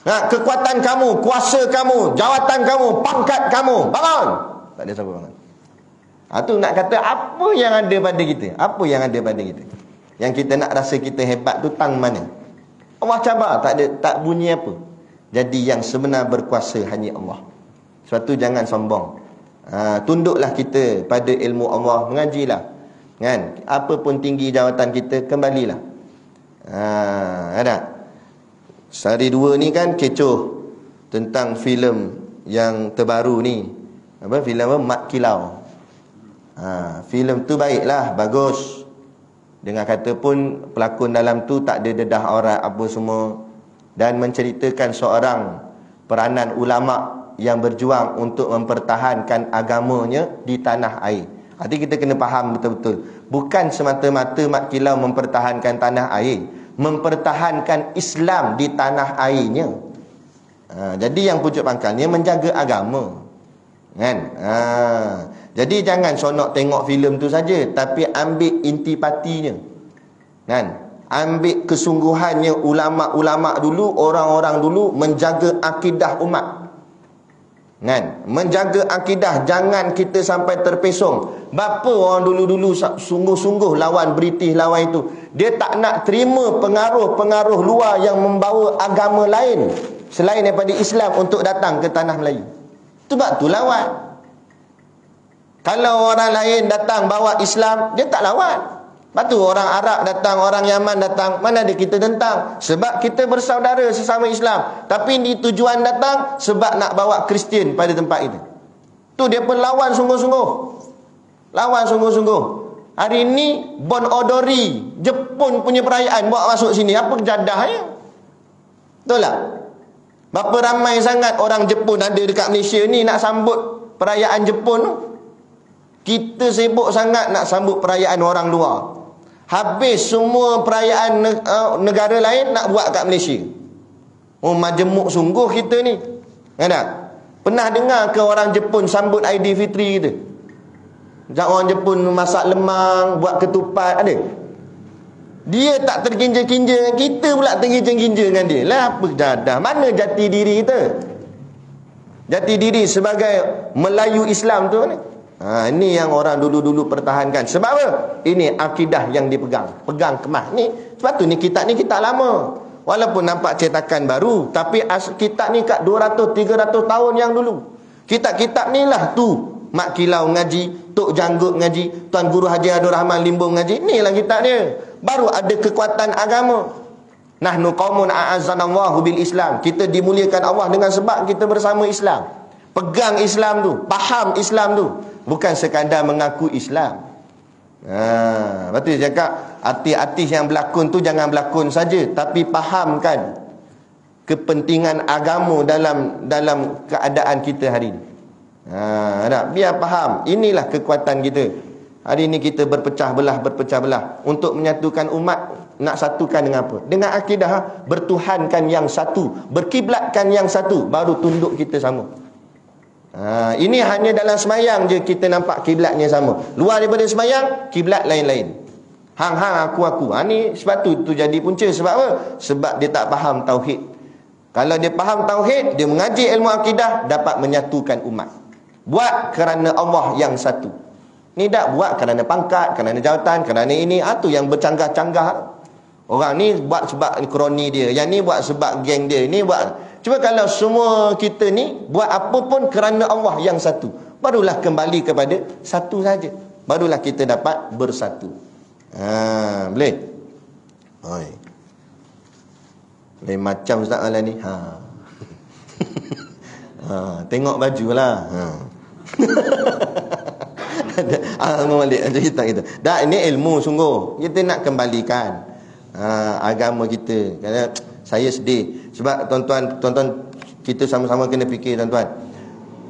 [SPEAKER 1] Kekuatan kamu, kuasa kamu, jawatan kamu, pangkat kamu, bangun. Tak ada siapa bangun. Tu nak kata apa yang ada pada kita? Apa yang ada pada kita? Yang kita nak rasa kita hebat tu tang mana? Allah cabar, tak bunyi apa. Jadi yang sebenar berkuasa hanya Allah. Sebab tu jangan sombong. Tunduklah kita pada ilmu Allah, mengajilah. Kan? Apa pun tinggi jawatan kita, kembalilah. Ada. Sehari dua ni kan kecoh tentang filem yang terbaru ni. Apa filem apa? Mat Kilau. Filem tu baiklah, bagus. Dengan kata pun pelakon dalam tu tak ada dedah aurat apa semua, dan menceritakan seorang peranan ulama yang berjuang untuk mempertahankan agamanya di tanah air. Arti kita kena faham betul-betul, bukan semata-mata Mat Kilau mempertahankan tanah air, mempertahankan Islam di tanah airnya. Jadi yang pucuk pangkalnya menjaga agama, kan? Jadi jangan sonok tengok filem tu saja, tapi ambil intipatinya, kan? Ambil kesungguhannya ulama-ulama dulu, orang-orang dulu menjaga akidah umat, kan? Menjaga akidah, jangan kita sampai terpesong. Bapa orang dulu-dulu sungguh-sungguh lawan British, lawan itu. Dia tak nak terima pengaruh-pengaruh luar yang membawa agama lain selain daripada Islam untuk datang ke tanah Melayu. Sebab tu lawan. Kalau orang lain datang bawa Islam, dia tak lawan. Lepas tu orang Arab datang, orang Yaman datang, mana ada kita tentang? Sebab kita bersaudara sesama Islam. Tapi di tujuan datang sebab nak bawa Kristian pada tempat itu. Tu dia pun lawan sungguh-sungguh. Lawan sungguh-sungguh. Hari ni Bon Odori, Jepun punya perayaan bawa masuk sini. Apa kejadahnya? Betul tak? Berapa ramai sangat orang Jepun ada dekat Malaysia ni nak sambut perayaan Jepun tu. Kita sibuk sangat nak sambut perayaan orang luar. Habis semua perayaan negara lain nak buat kat Malaysia. Oh, majemuk sungguh kita ni. Ada? Pernah dengar ke orang Jepun sambut Aidilfitri kita? Macam orang Jepun masak lemang, buat ketupat, ada? Dia tak terkinja-kinja dengan kita, pula terkinja-kinja dengan dia. Lah apa dadah? Mana jati diri kita? Jati diri sebagai Melayu Islam tu ni. Ini yang orang dulu-dulu pertahankan. Sebab apa? Ini akidah yang dipegang. Pegang kemah ni. Sebab tu ni kitab lama. Walaupun nampak cetakan baru, tapi kitab ni kat 200-300 tahun yang dulu. Kitab-kitab ni lah tu. Mak Kilau ngaji, Tok Janggut ngaji, Tuan Guru Haji Abdul Rahman Limbung ngaji. Inilah kitab dia. Baru ada kekuatan agama. Nahnu qaumun a'azzanallahu bil Islam. Kita dimuliakan Allah dengan sebab kita bersama Islam. Pegang Islam tu, faham Islam tu. Bukan sekadar mengaku Islam. Lepas tu dia cakap, artis-artis yang berlakon tu jangan berlakon saja, tapi fahamkan kepentingan agama dalam keadaan kita hari ni. Biar faham. Inilah kekuatan kita. Hari ni kita berpecah belah untuk menyatukan umat. Nak satukan dengan apa? Dengan akidah bertuhankan yang satu, berkiblatkan yang satu, baru tunduk kita sama. Ini hanya dalam semayang je kita nampak kiblatnya sama. Luar daripada semayang, kiblat lain-lain. Hang-hang, aku-aku. Ni sebab tu jadi punca. Sebab apa? Sebab dia tak faham tauhid. Kalau dia faham tauhid, dia mengaji ilmu akidah, dapat menyatukan umat. Buat kerana Allah yang satu. Ni tak buat kerana pangkat, kerana jawatan, kerana ini. Tu yang bercanggah-canggah. Orang ni buat sebab kroni dia, yang ni buat sebab geng dia, ni buat. Cuma kalau semua kita ni buat apa pun kerana Allah yang satu, barulah kembali kepada satu saja. Barulah kita dapat bersatu. Boleh? Boleh macam Ustaz Alan ni. Tengok baju lah. Balik cerita kita. Dah, ini ilmu sungguh. Kita nak kembalikan agama kita. Kerana saya sedih sebab tuan-tuan kita sama-sama kena fikir tuan-tuan.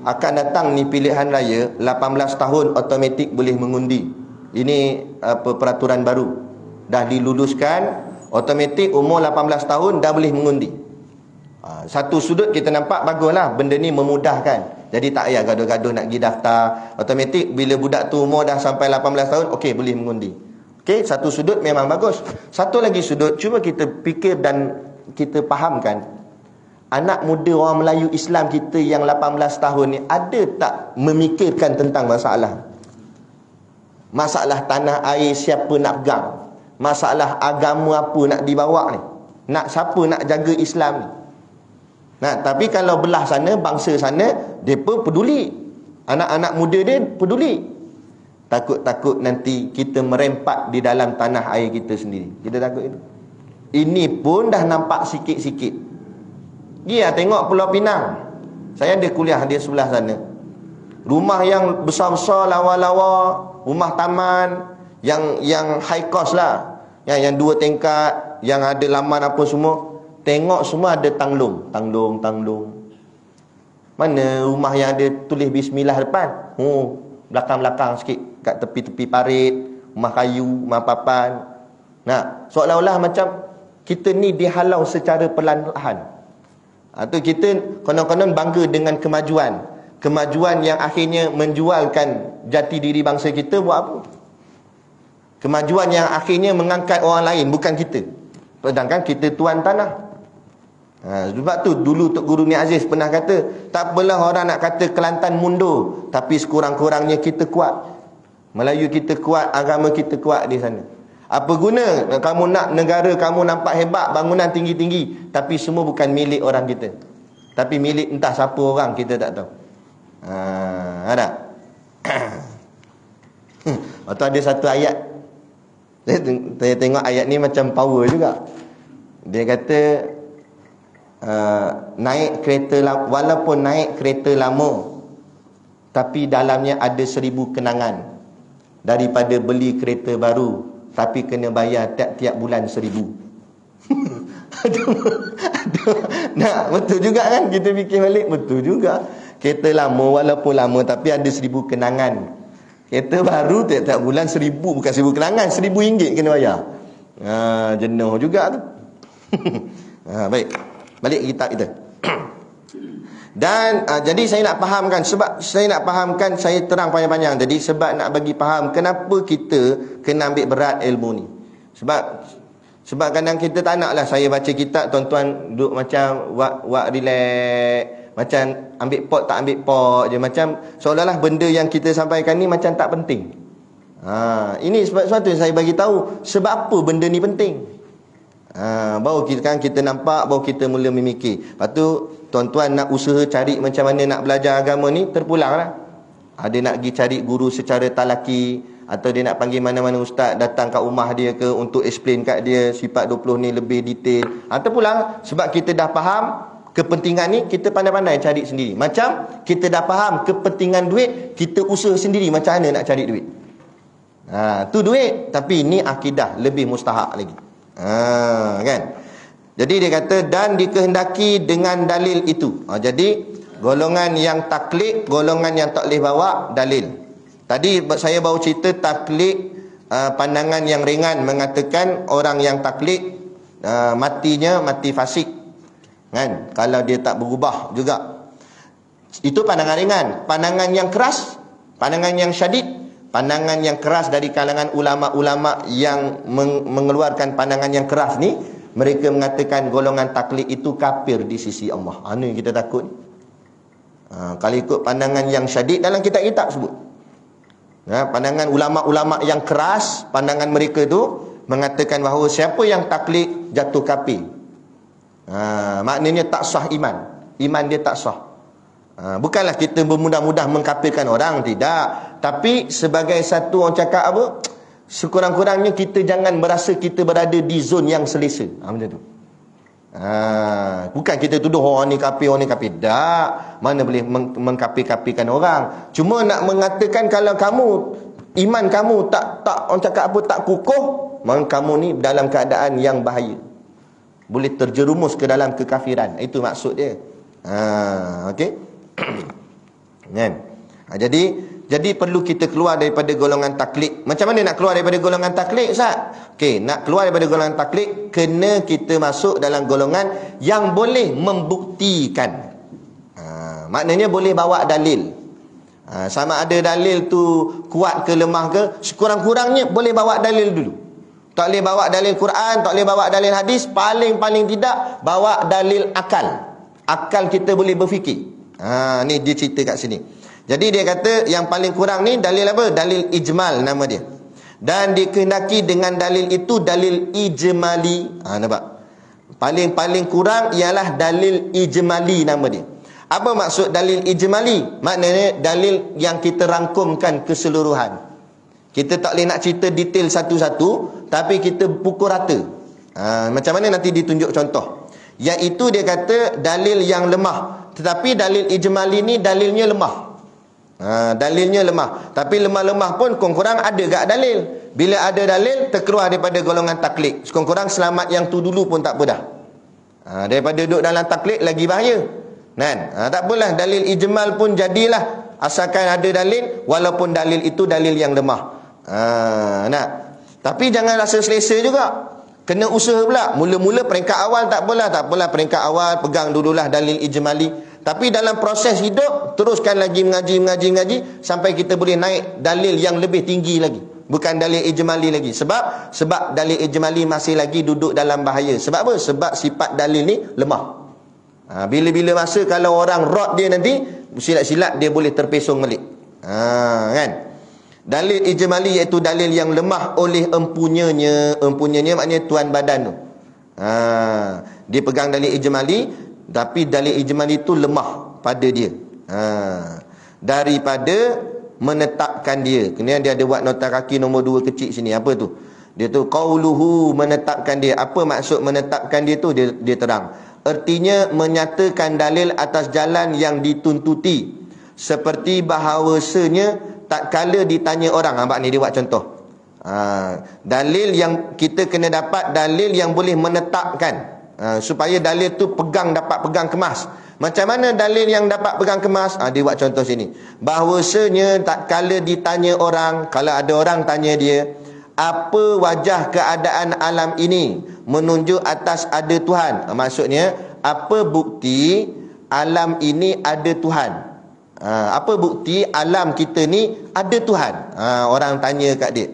[SPEAKER 1] Akan datang ni pilihan raya, 18 tahun automatik boleh mengundi. Ini peraturan baru. Dah diluluskan, automatik umur 18 tahun dah boleh mengundi. Satu sudut kita nampak baguslah, benda ni memudahkan. Jadi tak payah gaduh-gaduh nak pergi daftar. Automatik bila budak tu umur dah sampai 18 tahun, okey boleh mengundi. Okey, satu sudut memang bagus. Satu lagi sudut, cuba kita fikir dan kita fahamkan, anak muda orang Melayu Islam kita yang 18 tahun ni ada tak memikirkan tentang masalah tanah air siapa nak pegang, masalah agama apa nak dibawa ni, siapa nak jaga Islam ni. Tapi kalau belah sana, bangsa sana, mereka peduli, anak-anak muda dia peduli. Takut-takut nanti kita merempat di dalam tanah air kita sendiri. Kita takut itu. Ini pun dah nampak sikit-sikit. Dia tengok Pulau Pinang. Saya ada kuliah di sebelah sana. Rumah yang besar-besar, lawa-lawa, rumah taman yang high cost lah. Yang 2 tingkat, yang ada laman apa semua. Tengok semua ada tanglung. Mana rumah yang ada tulis bismillah depan? Belakang-belakang sikit, kat tepi-tepi parit, rumah kayu, rumah papan. Seolah-olah macam kita ni dihalau secara perlahan-lahan. Tu kita konon-konon bangga dengan kemajuan yang akhirnya menjualkan jati diri bangsa kita. Buat apa? Kemajuan yang akhirnya mengangkat orang lain, bukan kita. Sedangkan kita tuan tanah. Sebab tu dulu Tok Guru Ni Aziz pernah kata, tak apalah orang nak kata Kelantan mundur, tapi sekurang-kurangnya kita kuat. Melayu kita kuat, agama kita kuat di sana. Apa guna kamu nak negara kamu nampak hebat, bangunan tinggi-tinggi, tapi semua bukan milik orang kita, tapi milik entah siapa orang, kita tak tahu. Ada. Atau ada satu ayat, saya tengok ayat ni macam power juga. Dia kata naik kereta, walaupun naik kereta lama tapi dalamnya ada 1000 kenangan, daripada beli kereta baru tapi kena bayar tiap-tiap bulan 1000. Nah, betul juga kan, kita fikir balik, betul juga. Kereta lama walaupun lama tapi ada 1000 kenangan. Kereta baru tiap-tiap bulan 1000, bukan 1000 kenangan, RM1000 kena bayar. Jenuh juga tu. Baik, balik ke kitab kita. Dan jadi saya nak fahamkan, sebab saya nak fahamkan, saya terang panjang-panjang. Jadi sebab nak bagi faham kenapa kita kena ambil berat ilmu ni. Sebab kadang kita tak naklah saya baca kitab, tuan-tuan duduk macam wak relax, macam ambil pot tak ambil pot je, macam seolah-olah benda yang kita sampaikan ni macam tak penting. Ini sebab yang saya bagi tahu sebab apa benda ni penting. Baru kita nampak, baru kita mula memikir. Lepas tu tuan-tuan nak usaha cari macam mana nak belajar agama ni, terpulanglah. Ada nak pergi cari guru secara talaki, atau dia nak panggil mana-mana ustaz datang kat rumah dia ke untuk explain kat dia sifat 20 ni lebih detail. Terpulang sebab kita dah faham kepentingan ni, kita pandai-pandai cari sendiri. Macam kita dah faham kepentingan duit, kita usaha sendiri macam mana nak cari duit. Tu duit, tapi ni akidah lebih mustahak lagi. Kan? Jadi dia kata dan dikehendaki dengan dalil itu. Jadi golongan yang taklid, golongan yang tak boleh bawa dalil. Tadi saya baru cerita taklid, pandangan yang ringan mengatakan orang yang taklid matinya mati fasik, kan? Kalau dia tak berubah juga. Itu pandangan ringan. Pandangan yang keras, pandangan yang syadid, pandangan yang keras dari kalangan ulama-ulama yang mengeluarkan pandangan yang keras ni, mereka mengatakan golongan taklid itu kafir di sisi Allah. Ini yang kita takut. Kalau ikut pandangan yang syadid, dalam kitab-kitab sebut. Pandangan ulama-ulama yang keras, pandangan mereka tu mengatakan bahawa siapa yang taklid jatuh kafir. Maknanya tak sah iman. Iman dia tak sah. Bukanlah kita bermudah-mudah mengkafirkan orang, tidak. Tapi sebagai satu, orang cakap apa, sekurang-kurangnya kita jangan merasa kita berada di zon yang selesa. Macam tu. Bukan kita tuduh orang ni kafir, orang ni kafir. Tak. Mana boleh mengkafir-kafirkan orang. Cuma nak mengatakan kalau kamu, iman kamu tak orang cakap apa, tak kukuh, maka kamu ni dalam keadaan yang bahaya. Boleh terjerumus ke dalam kekafiran. Itu maksud dia. Okey. Kan? Jadi perlu kita keluar daripada golongan taklid. Macam mana nak keluar daripada golongan taklid, Ustaz? Okey, nak keluar daripada golongan taklid, kena kita masuk dalam golongan yang boleh membuktikan. Maknanya boleh bawa dalil. Sama ada dalil tu kuat ke lemah ke, sekurang-kurangnya boleh bawa dalil dulu. Tak boleh bawa dalil Quran, tak boleh bawa dalil hadis, paling tidak bawa dalil akal. Akal kita boleh berfikir. Ni dia cerita kat sini. Jadi dia kata yang paling kurang ni dalil apa? Dalil ijmal nama dia. Dan dikehendaki dengan dalil itu dalil ijmali. Nampak? Paling kurang ialah dalil ijmali nama dia. Apa maksud dalil ijmali? Maknanya dalil yang kita rangkumkan keseluruhan. Kita tak boleh nak cerita detail satu-satu, tapi kita pukul rata. Macam mana nanti ditunjuk contoh. Iaitu dia kata dalil yang lemah. Tetapi dalil ijmali ni dalilnya lemah. Dalilnya lemah. Tapi lemah-lemah pun kurang-kurang ada gak dalil. Bila ada dalil, terkeluar daripada golongan taklid. Kurang-kurang selamat yang tu dulu pun tak apa dah. Daripada duduk dalam taklid lagi bahaya. Kan? Tak apalah, dalil ijmal pun jadilah, asalkan ada dalil, walaupun dalil itu dalil yang lemah. Tapi jangan rasa selesa juga. Kena usaha pula. Mula-mula peringkat awal tak apalah peringkat awal pegang dululah dalil ijmali. Tapi dalam proses hidup teruskan lagi mengaji sampai kita boleh naik dalil yang lebih tinggi lagi. Bukan dalil ijmali lagi. Sebab dalil ijmali masih lagi duduk dalam bahaya. Sebab apa? Sebab sifat dalil ni lemah. Bila-bila masa kalau orang rot dia nanti, silat-silat dia boleh terpesong balik. Kan? Dalil ijmali iaitu dalil yang lemah oleh empunyanya. Empunyanya maknanya tuan badan tu. Dia pegang dalil ijmali, tapi dalil ijmali itu lemah pada dia. daripada menetapkan dia. Kemudian dia ada buat nota kaki nombor 2 kecil sini. Apa tu? Dia tu qauluhu, menetapkan dia. Apa maksud menetapkan dia tu? Dia terang. Artinya menyatakan dalil atas jalan yang dituntuti. Seperti bahawasanya tak kala ditanya orang. Nampak ni dia buat contoh. Dalil yang kita kena dapat, dalil yang boleh menetapkan, supaya dalil tu dapat pegang kemas. Macam mana dalil yang dapat pegang kemas? Dia buat contoh sini. Bahawasanya tak kala ditanya orang, kalau ada orang tanya dia, apa wajah keadaan alam ini menunjuk atas ada Tuhan. Maksudnya, apa bukti alam ini ada Tuhan? Apa bukti alam kita ni ada Tuhan? Orang tanya kat dia.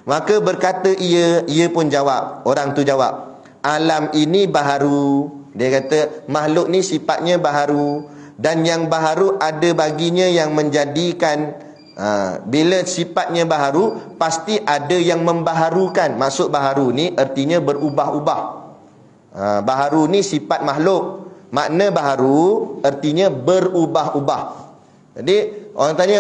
[SPEAKER 1] Maka berkata ia pun jawab. Orang tu jawab, alam ini baharu. Dia kata makhluk ni sifatnya baharu, dan yang baharu ada baginya yang menjadikan. Bila sifatnya baharu, pasti ada yang membaharukan. Maksud baharu ni artinya berubah-ubah. Baharu ni sifat makhluk. Makna baharu artinya berubah-ubah. Jadi orang tanya,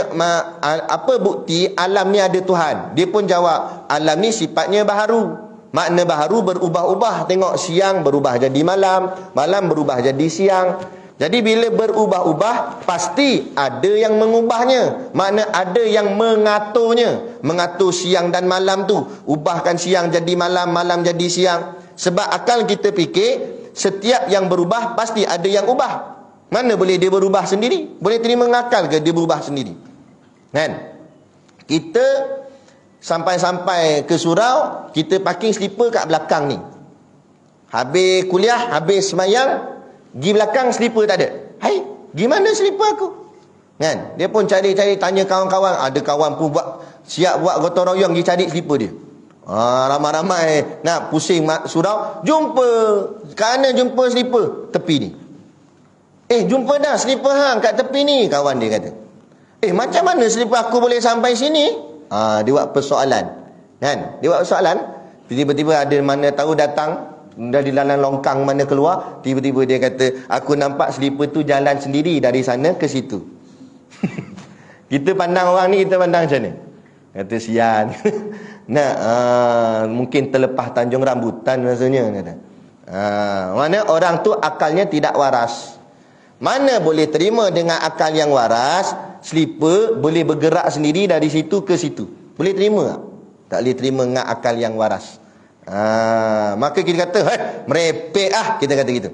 [SPEAKER 1] apa bukti alam ni ada Tuhan? Dia pun jawab, alam ni sifatnya baharu. Makna baharu berubah-ubah. Tengok, siang berubah jadi malam, malam berubah jadi siang. Jadi bila berubah-ubah, pasti ada yang mengubahnya. Makna ada yang mengaturnya. Mengatur siang dan malam tu. Ubahkan siang jadi malam, malam jadi siang. Sebab akal kita fikir, setiap yang berubah pasti ada yang ubah. Mana boleh dia berubah sendiri? Boleh terima ngakal ke dia berubah sendiri? Kan? Kita sampai-sampai ke surau, kita parking slipper kat belakang ni. Habis kuliah, habis semayang, pergi belakang slipper tak ada. Hai, gimana slipper aku? Kan? Dia pun cari-cari, tanya kawan-kawan. Ada kawan pun siap buat gotong royong pergi cari slipper dia. Ramai-ramai nak pusing surau, jumpa. Kerana jumpa slipper tepi ni. Jumpa dah slipper hang kat tepi ni, kawan dia kata. Macam mana slipper aku boleh sampai sini? Dia buat persoalan. Kan? Dia buat persoalan. Tiba-tiba ada mana tahu datang dari dalam longkang mana keluar, tiba-tiba dia kata, aku nampak slipper tu jalan sendiri dari sana ke situ. Kita pandang orang ni, kita pandang macam ni. Kata sian. Mungkin terlepas Tanjung Rambutan rasanya, kata. Mana orang tu akalnya tidak waras. Mana boleh terima dengan akal yang waras, slipper boleh bergerak sendiri dari situ ke situ. Boleh terima tak? Tak boleh terima dengan akal yang waras. Maka kita kata, merepek kita kata gitu.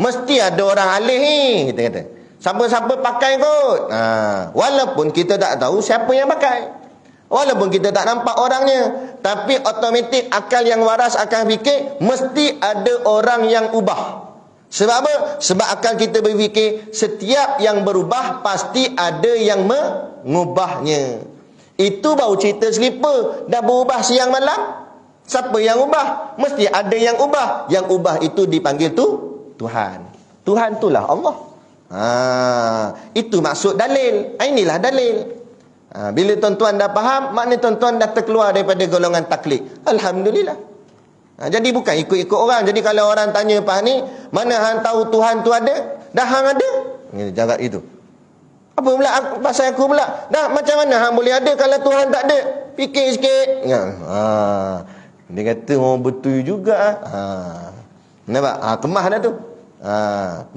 [SPEAKER 1] Mesti ada orang alih ni, kita kata. Siapa-siapa pakai kot. Walaupun kita tak tahu siapa yang pakai, walaupun kita tak nampak orangnya, tapi automatik akal yang waras akan fikir mesti ada orang yang ubah. Sebab apa? Sebab akal kita berfikir setiap yang berubah pasti ada yang mengubahnya. Itu baru cerita slipper. Dah berubah siang malam, siapa yang ubah? Mesti ada yang ubah. Yang ubah itu dipanggil tu Tuhan. Tuhan itulah Allah. Itu maksud dalil. Inilah dalil. Bila tuan-tuan dah faham, maknanya tuan-tuan dah terkeluar daripada golongan taklid. Alhamdulillah. Jadi bukan ikut-ikut orang. Jadi kalau orang tanya Pak ni, mana hang tahu Tuhan tu ada? Dah hang ada? Jarak itu. Apa pula pasal aku pula? Dah macam mana hang boleh ada kalau Tuhan tak ada? Fikir sikit. Dia kata, betul juga. Nampak? Kemah dah tu.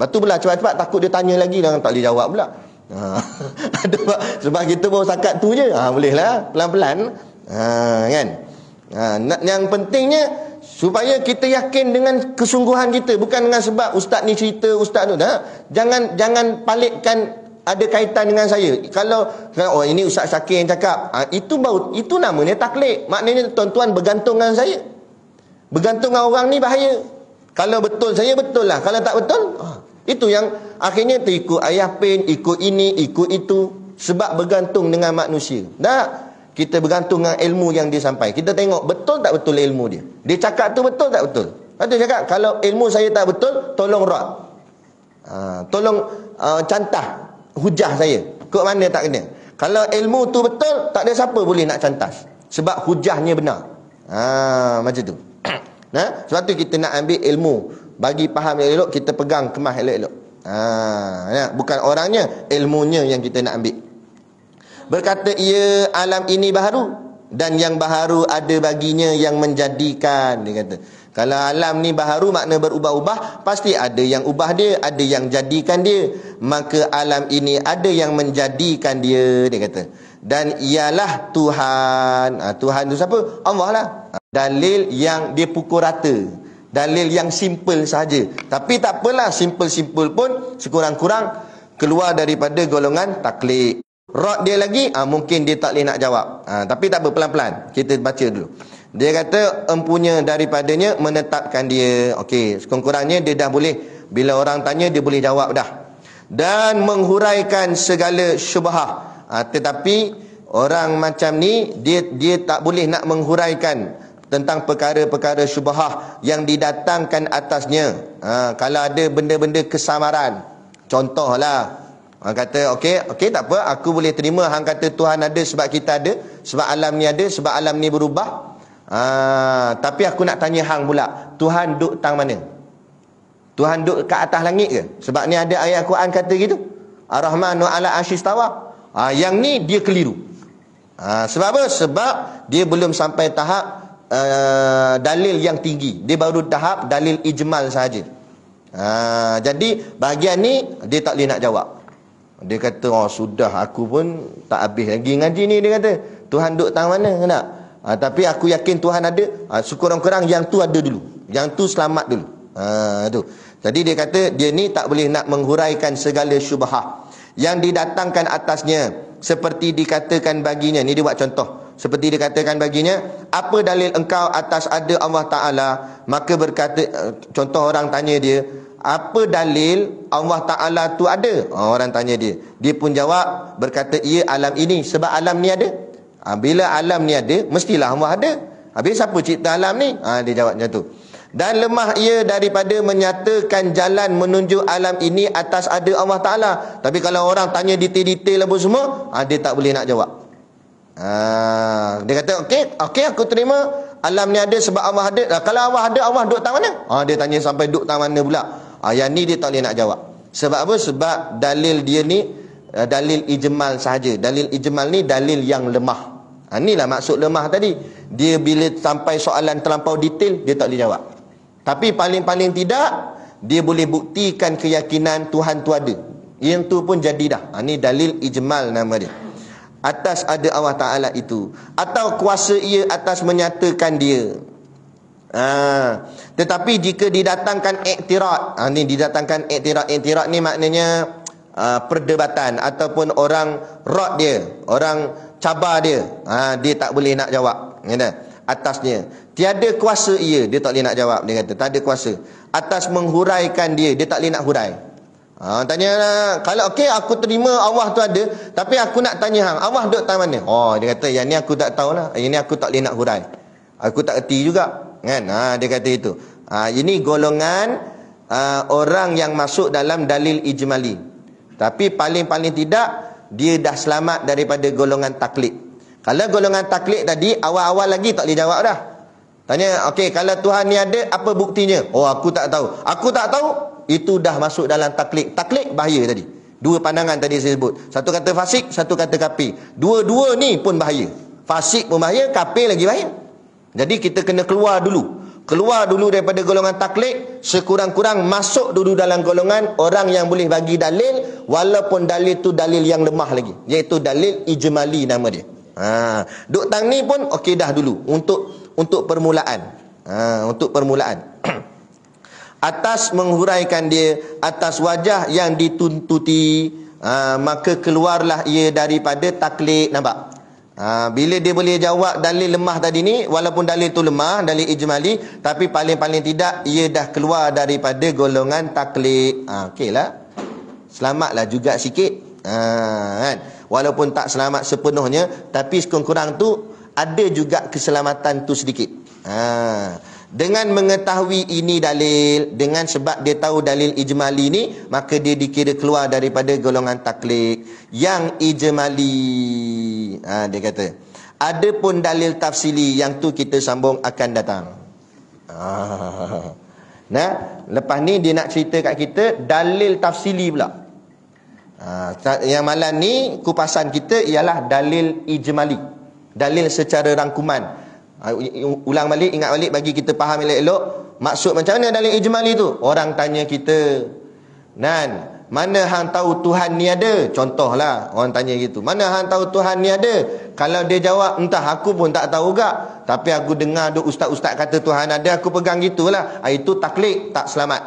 [SPEAKER 1] Lepas tu pula cepat-cepat, takut dia tanya lagi dan tak boleh jawab pula. Sebab kita baru sakat tu je. Bolehlah pelan-pelan. Kan? Yang pentingnya supaya kita yakin dengan kesungguhan kita, bukan dengan sebab ustaz ni cerita, ustaz tu dah. Jangan palikkan ada kaitan dengan saya. Kalau ini Ustaz Syakir yang cakap, itu namanya taklid. Maknanya tuan-tuan bergantung dengan saya. Bergantung dengan orang ni bahaya. Kalau betul saya betul lah, kalau tak betul itu yang akhirnya terikut ayah pin, ikut ini, ikut itu. Sebab bergantung dengan manusia. Kita bergantung dengan ilmu yang dia sampai. Kita tengok betul tak betul ilmu dia. Dia cakap tu betul tak betul. Dia cakap kalau ilmu saya tak betul, tolong rot. Tolong cantah hujah saya. Kok mana tak kena. Kalau ilmu tu betul, tak ada siapa boleh nak cantas. Sebab hujahnya benar. Macam tu. Sebab tu kita nak ambil ilmu. Bagi faham elok, kita pegang kemas elok-elok. Bukan orangnya, ilmunya yang kita nak ambil. berkata ia alam ini baharu, dan yang baharu ada baginya yang menjadikan. Dia kata kalau alam ni baharu makna berubah-ubah, pasti ada yang ubah dia, ada yang jadikan dia. Maka alam ini ada yang menjadikan dia, dia kata. Dan ialah Tuhan. Tuhan tu siapa? Allah lah. Dalil yang dia pukul rata, dalil yang simple saja. Tapi tak apalah, simple-simple pun sekurang-kurang keluar daripada golongan taklid. Rod dia lagi, mungkin dia tak boleh nak jawab. Tapi tak apa, pelan-pelan kita baca dulu. Dia kata empunya daripadanya menetapkan dia. Okey, sekurang-kurangnya dia dah boleh, bila orang tanya dia boleh jawab dah. Dan menghuraikan segala syubhah. Tetapi orang macam ni dia tak boleh nak menghuraikan tentang perkara-perkara syubhah yang didatangkan atasnya. Kalau ada benda-benda kesamaran, contohlah kata okey tak apa, aku boleh terima hang kata Tuhan ada sebab kita ada, sebab alam ni ada, sebab alam ni berubah. Tapi aku nak tanya hang pula, Tuhan duduk tang mana? Tuhan duduk kat atas langit ke? Sebab ni ada ayat Quran kata gitu, Ar-Rahmanu ala arsyistawa. Yang ni dia keliru. Sebab apa? Sebab dia belum sampai tahap dalil yang tinggi. Dia baru tahap dalil ijmal sahaja. Jadi bahagian ni dia tak boleh nak jawab. Dia kata sudah, aku pun tak habis lagi ngaji ni. Dia kata Tuhan duduk tang mana nak? Tapi aku yakin Tuhan ada. Sekurang-kurang yang tu ada dulu, yang tu selamat dulu. Tu. Jadi dia kata dia ni tak boleh nak menghuraikan segala syubhah yang didatangkan atasnya, seperti dikatakan baginya. Ni dia buat contoh. Seperti dikatakan baginya, apa dalil engkau atas ada Allah Ta'ala? Maka berkata, contoh orang tanya dia, apa dalil Allah Ta'ala tu ada? Orang tanya dia, dia pun jawab, berkata ia alam ini, sebab alam ni ada. Bila alam ni ada, mestilah Allah ada. Habis siapa cipta alam ni? Dia jawab macam tu. Dan lemah ia daripada menyatakan jalan menuju alam ini atas ada Allah Ta'ala. Tapi kalau orang tanya detail-detail apa semua, dia tak boleh nak jawab. Dia kata okey aku terima alam ni ada sebab Allah ada. Kalau Allah ada, Allah duduk tang mana? Dia tanya sampai duduk tang mana pula. Yang ni dia tak boleh nak jawab. Sebab apa? Sebab dalil dia ni dalil ijmal sahaja. Dalil ijmal ni dalil yang lemah. Inilah maksud lemah tadi. Dia bila sampai soalan terlampau detail, dia tak boleh jawab. Tapi paling-paling tidak, dia boleh buktikan keyakinan Tuhan tu ada. Yang tu pun jadi dah. Ini dalil ijmal nama dia. Atas ada Allah Ta'ala itu. Atau kuasa ia atas menyatakan dia. Tetapi jika didatangkan iktirad, ni didatangkan iktirad. Iktirad ni maknanya perdebatan, ataupun orang rod dia, orang cabar dia, dia tak boleh nak jawab. Atasnya tiada kuasa ia, dia tak boleh nak jawab. Dia kata tak ada kuasa atas menghuraikan dia, dia tak boleh nak hurai. Tanya kalau aku terima Allah tu ada, tapi aku nak tanya hang, Allah duduk tang mana? Dia kata yang ni aku tak tahulah, yang ni aku tak boleh nak hurai, aku tak erti juga kan. Dia kata itu. Ini golongan orang yang masuk dalam dalil ijmali. Tapi paling-paling tidak dia dah selamat daripada golongan taklid. Kalau golongan taklid tadi awal-awal lagi tak boleh jawab dah. Tanya kalau Tuhan ni ada, apa buktinya? Aku tak tahu. Aku tak tahu. Itu dah masuk dalam taklid. Taklid bahaya tadi. Dua pandangan tadi saya sebut. Satu kata fasik, satu kata kafir. Dua-dua ni pun bahaya. Fasik pun bahaya, kafir lagi bahaya. Jadi kita kena keluar dulu. Keluar dulu daripada golongan taklid. Sekurang-kurang masuk dulu dalam golongan orang yang boleh bagi dalil, walaupun dalil tu dalil yang lemah lagi, iaitu dalil ijmali nama dia. Duk tang ni pun okey dah dulu untuk permulaan. Untuk permulaan. Atas menghuraikan dia atas wajah yang dituntuti, maka keluarlah ia daripada taklid. Nampak? Bila dia boleh jawab dalil lemah tadi ni, walaupun dalil tu lemah, dalil ijmali, tapi paling-paling tidak ia dah keluar daripada golongan taklid. Okeylah, selamatlah juga sikit. Kan? Walaupun tak selamat sepenuhnya, tapi sekurang-kurang tu ada juga keselamatan tu sedikit. Dengan mengetahui ini dalil, dengan sebab dia tahu dalil ijmali ni, maka dia dikira keluar daripada golongan taklid yang ijmali. Dia kata adapun dalil tafsili, yang tu kita sambung akan datang. Lepas ni dia nak cerita kat kita dalil tafsili pula. Yang malam ni kupasan kita ialah dalil ijmali, dalil secara rangkuman. Ulang balik, ingat balik bagi kita faham elok-elok. Maksud macam mana dalil ijmali tu? Orang tanya kita, Nan, mana hang tahu Tuhan ni ada? Contohlah orang tanya gitu, mana hang tahu Tuhan ni ada? Kalau dia jawab, entah, aku pun tak tahu gak, tapi aku dengar ada ustaz-ustaz kata Tuhan ada, aku pegang gitulah. Itu taklid, tak selamat.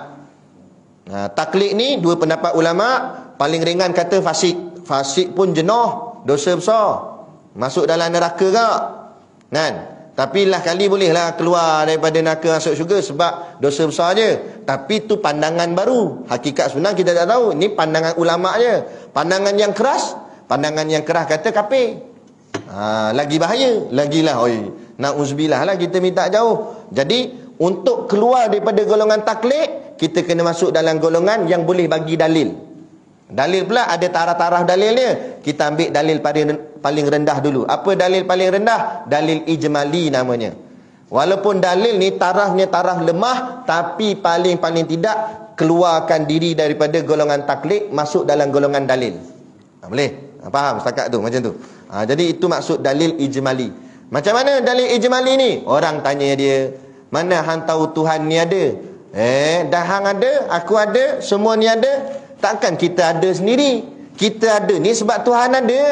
[SPEAKER 1] Taklid ni dua pendapat ulama. Paling ringan kata fasik. Fasik pun jenuh, dosa besar, masuk dalam neraka gak, kan? Tapi lah kali bolehlah keluar daripada neraka masuk syurga sebab dosa besar je. Tapi tu pandangan baru. Hakikat sebenar kita tak tahu. Ini pandangan ulama je. Pandangan yang keras kata kafir. Lagi bahaya, lagilah na'udzubillah lah, kita minta jauh. Jadi untuk keluar daripada golongan taklid, kita kena masuk dalam golongan yang boleh bagi dalil. Dalil pula ada taraf-taraf dalilnya. Kita ambil dalil paling rendah dulu. Apa dalil paling rendah? Dalil ijmali namanya. Walaupun dalil ni tarafnya taraf lemah, tapi paling tidak keluarkan diri daripada golongan taklid, masuk dalam golongan dalil. Boleh? Faham setakat tu macam tu. Jadi itu maksud dalil ijmali. Macam mana dalil ijmali ni? Orang tanya dia, mana hang tahu Tuhan ni ada? Dah hang ada, aku ada, semua ni ada. Takkan kita ada sendiri. Kita ada ni sebab Tuhan ada.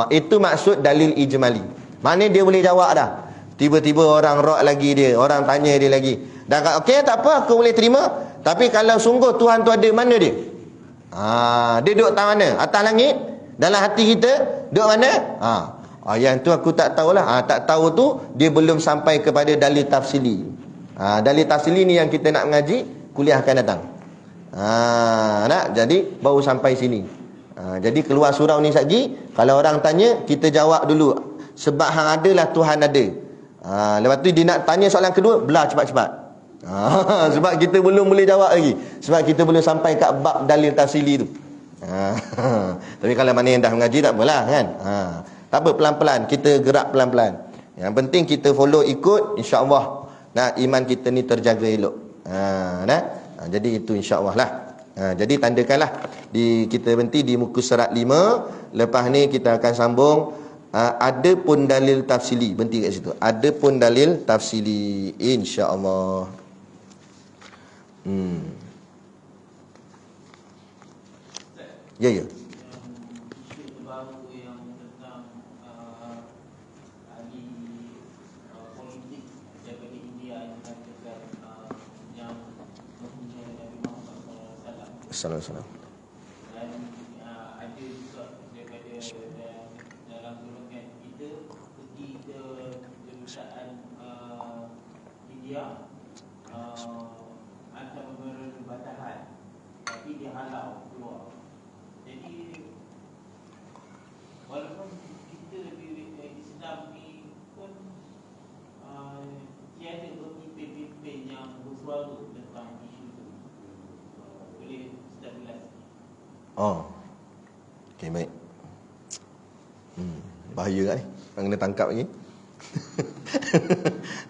[SPEAKER 1] Itu maksud dalil ijmali. Mana dia boleh jawab dah. Tiba-tiba orang rock lagi dia, orang tanya dia lagi. Dah kata, okey tak apa, aku boleh terima. Tapi kalau sungguh Tuhan tu ada, mana dia? Dia duduk tak mana? Atas langit? Dalam hati kita? Duduk mana? Yang tu aku tak tahulah. Tak tahu tu dia belum sampai kepada dalil tafsili. Dalil tafsili ni yang kita nak mengaji kuliah akan datang. Jadi baru sampai sini. Jadi keluar surau ni lagi, kalau orang tanya, kita jawab dulu. Sebab hang adalah Tuhan ada. Lepas tu dia nak tanya soalan kedua, belah cepat-cepat. Sebab kita belum boleh jawab lagi. Sebab kita belum sampai kat bab dalil tafsili tu. Tapi kalau mana yang dah mengaji tak apalah kan. Tak apa, pelan-pelan, kita gerak pelan-pelan. Yang penting kita follow ikut, insya-Allah iman kita ni terjaga elok. Jadi itu insya-Allah lah. Jadi tandakanlah kita berhenti di muka surat 5. Lepas ni kita akan sambung. Ada pun dalil tafsili, berhenti kat situ. Ada pun dalil tafsili, insya-Allah. Ya. Assalamualaikum.
[SPEAKER 2] Dan ada juga daripada dalam golongan kita pergi ke kedutaan India, antara berbatahan, tapi dihalau keluar. Jadi walaupun kita lebih Islam ni pun tiada pemimpin-pemimpin yang bersuara tentang isu tu. Boleh
[SPEAKER 1] Okey, baik. Bahaya kan ni. Orang kena tangkap lagi.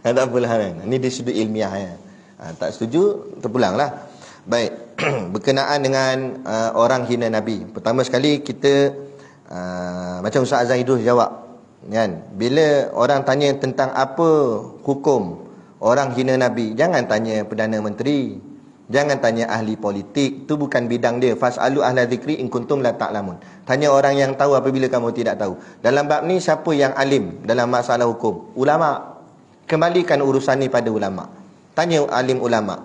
[SPEAKER 1] Tak apalah kan. Ni dia sudut ilmiah ya. Tak setuju, terpulanglah. Baik. Berkenaan dengan orang hina Nabi. Pertama sekali kita macam Ustaz Azhar Idrus jawab kan. Bila orang tanya tentang apa hukum orang hina Nabi, jangan tanya Perdana Menteri. Jangan tanya ahli politik, itu bukan bidang dia. Fas'alu ahla zikri in kuntum la ta'lamun. Tanya orang yang tahu apabila kamu tidak tahu. Dalam bab ni siapa yang alim dalam masalah hukum? Ulama. Kembalikan urusan ni pada ulama. Tanya alim ulama.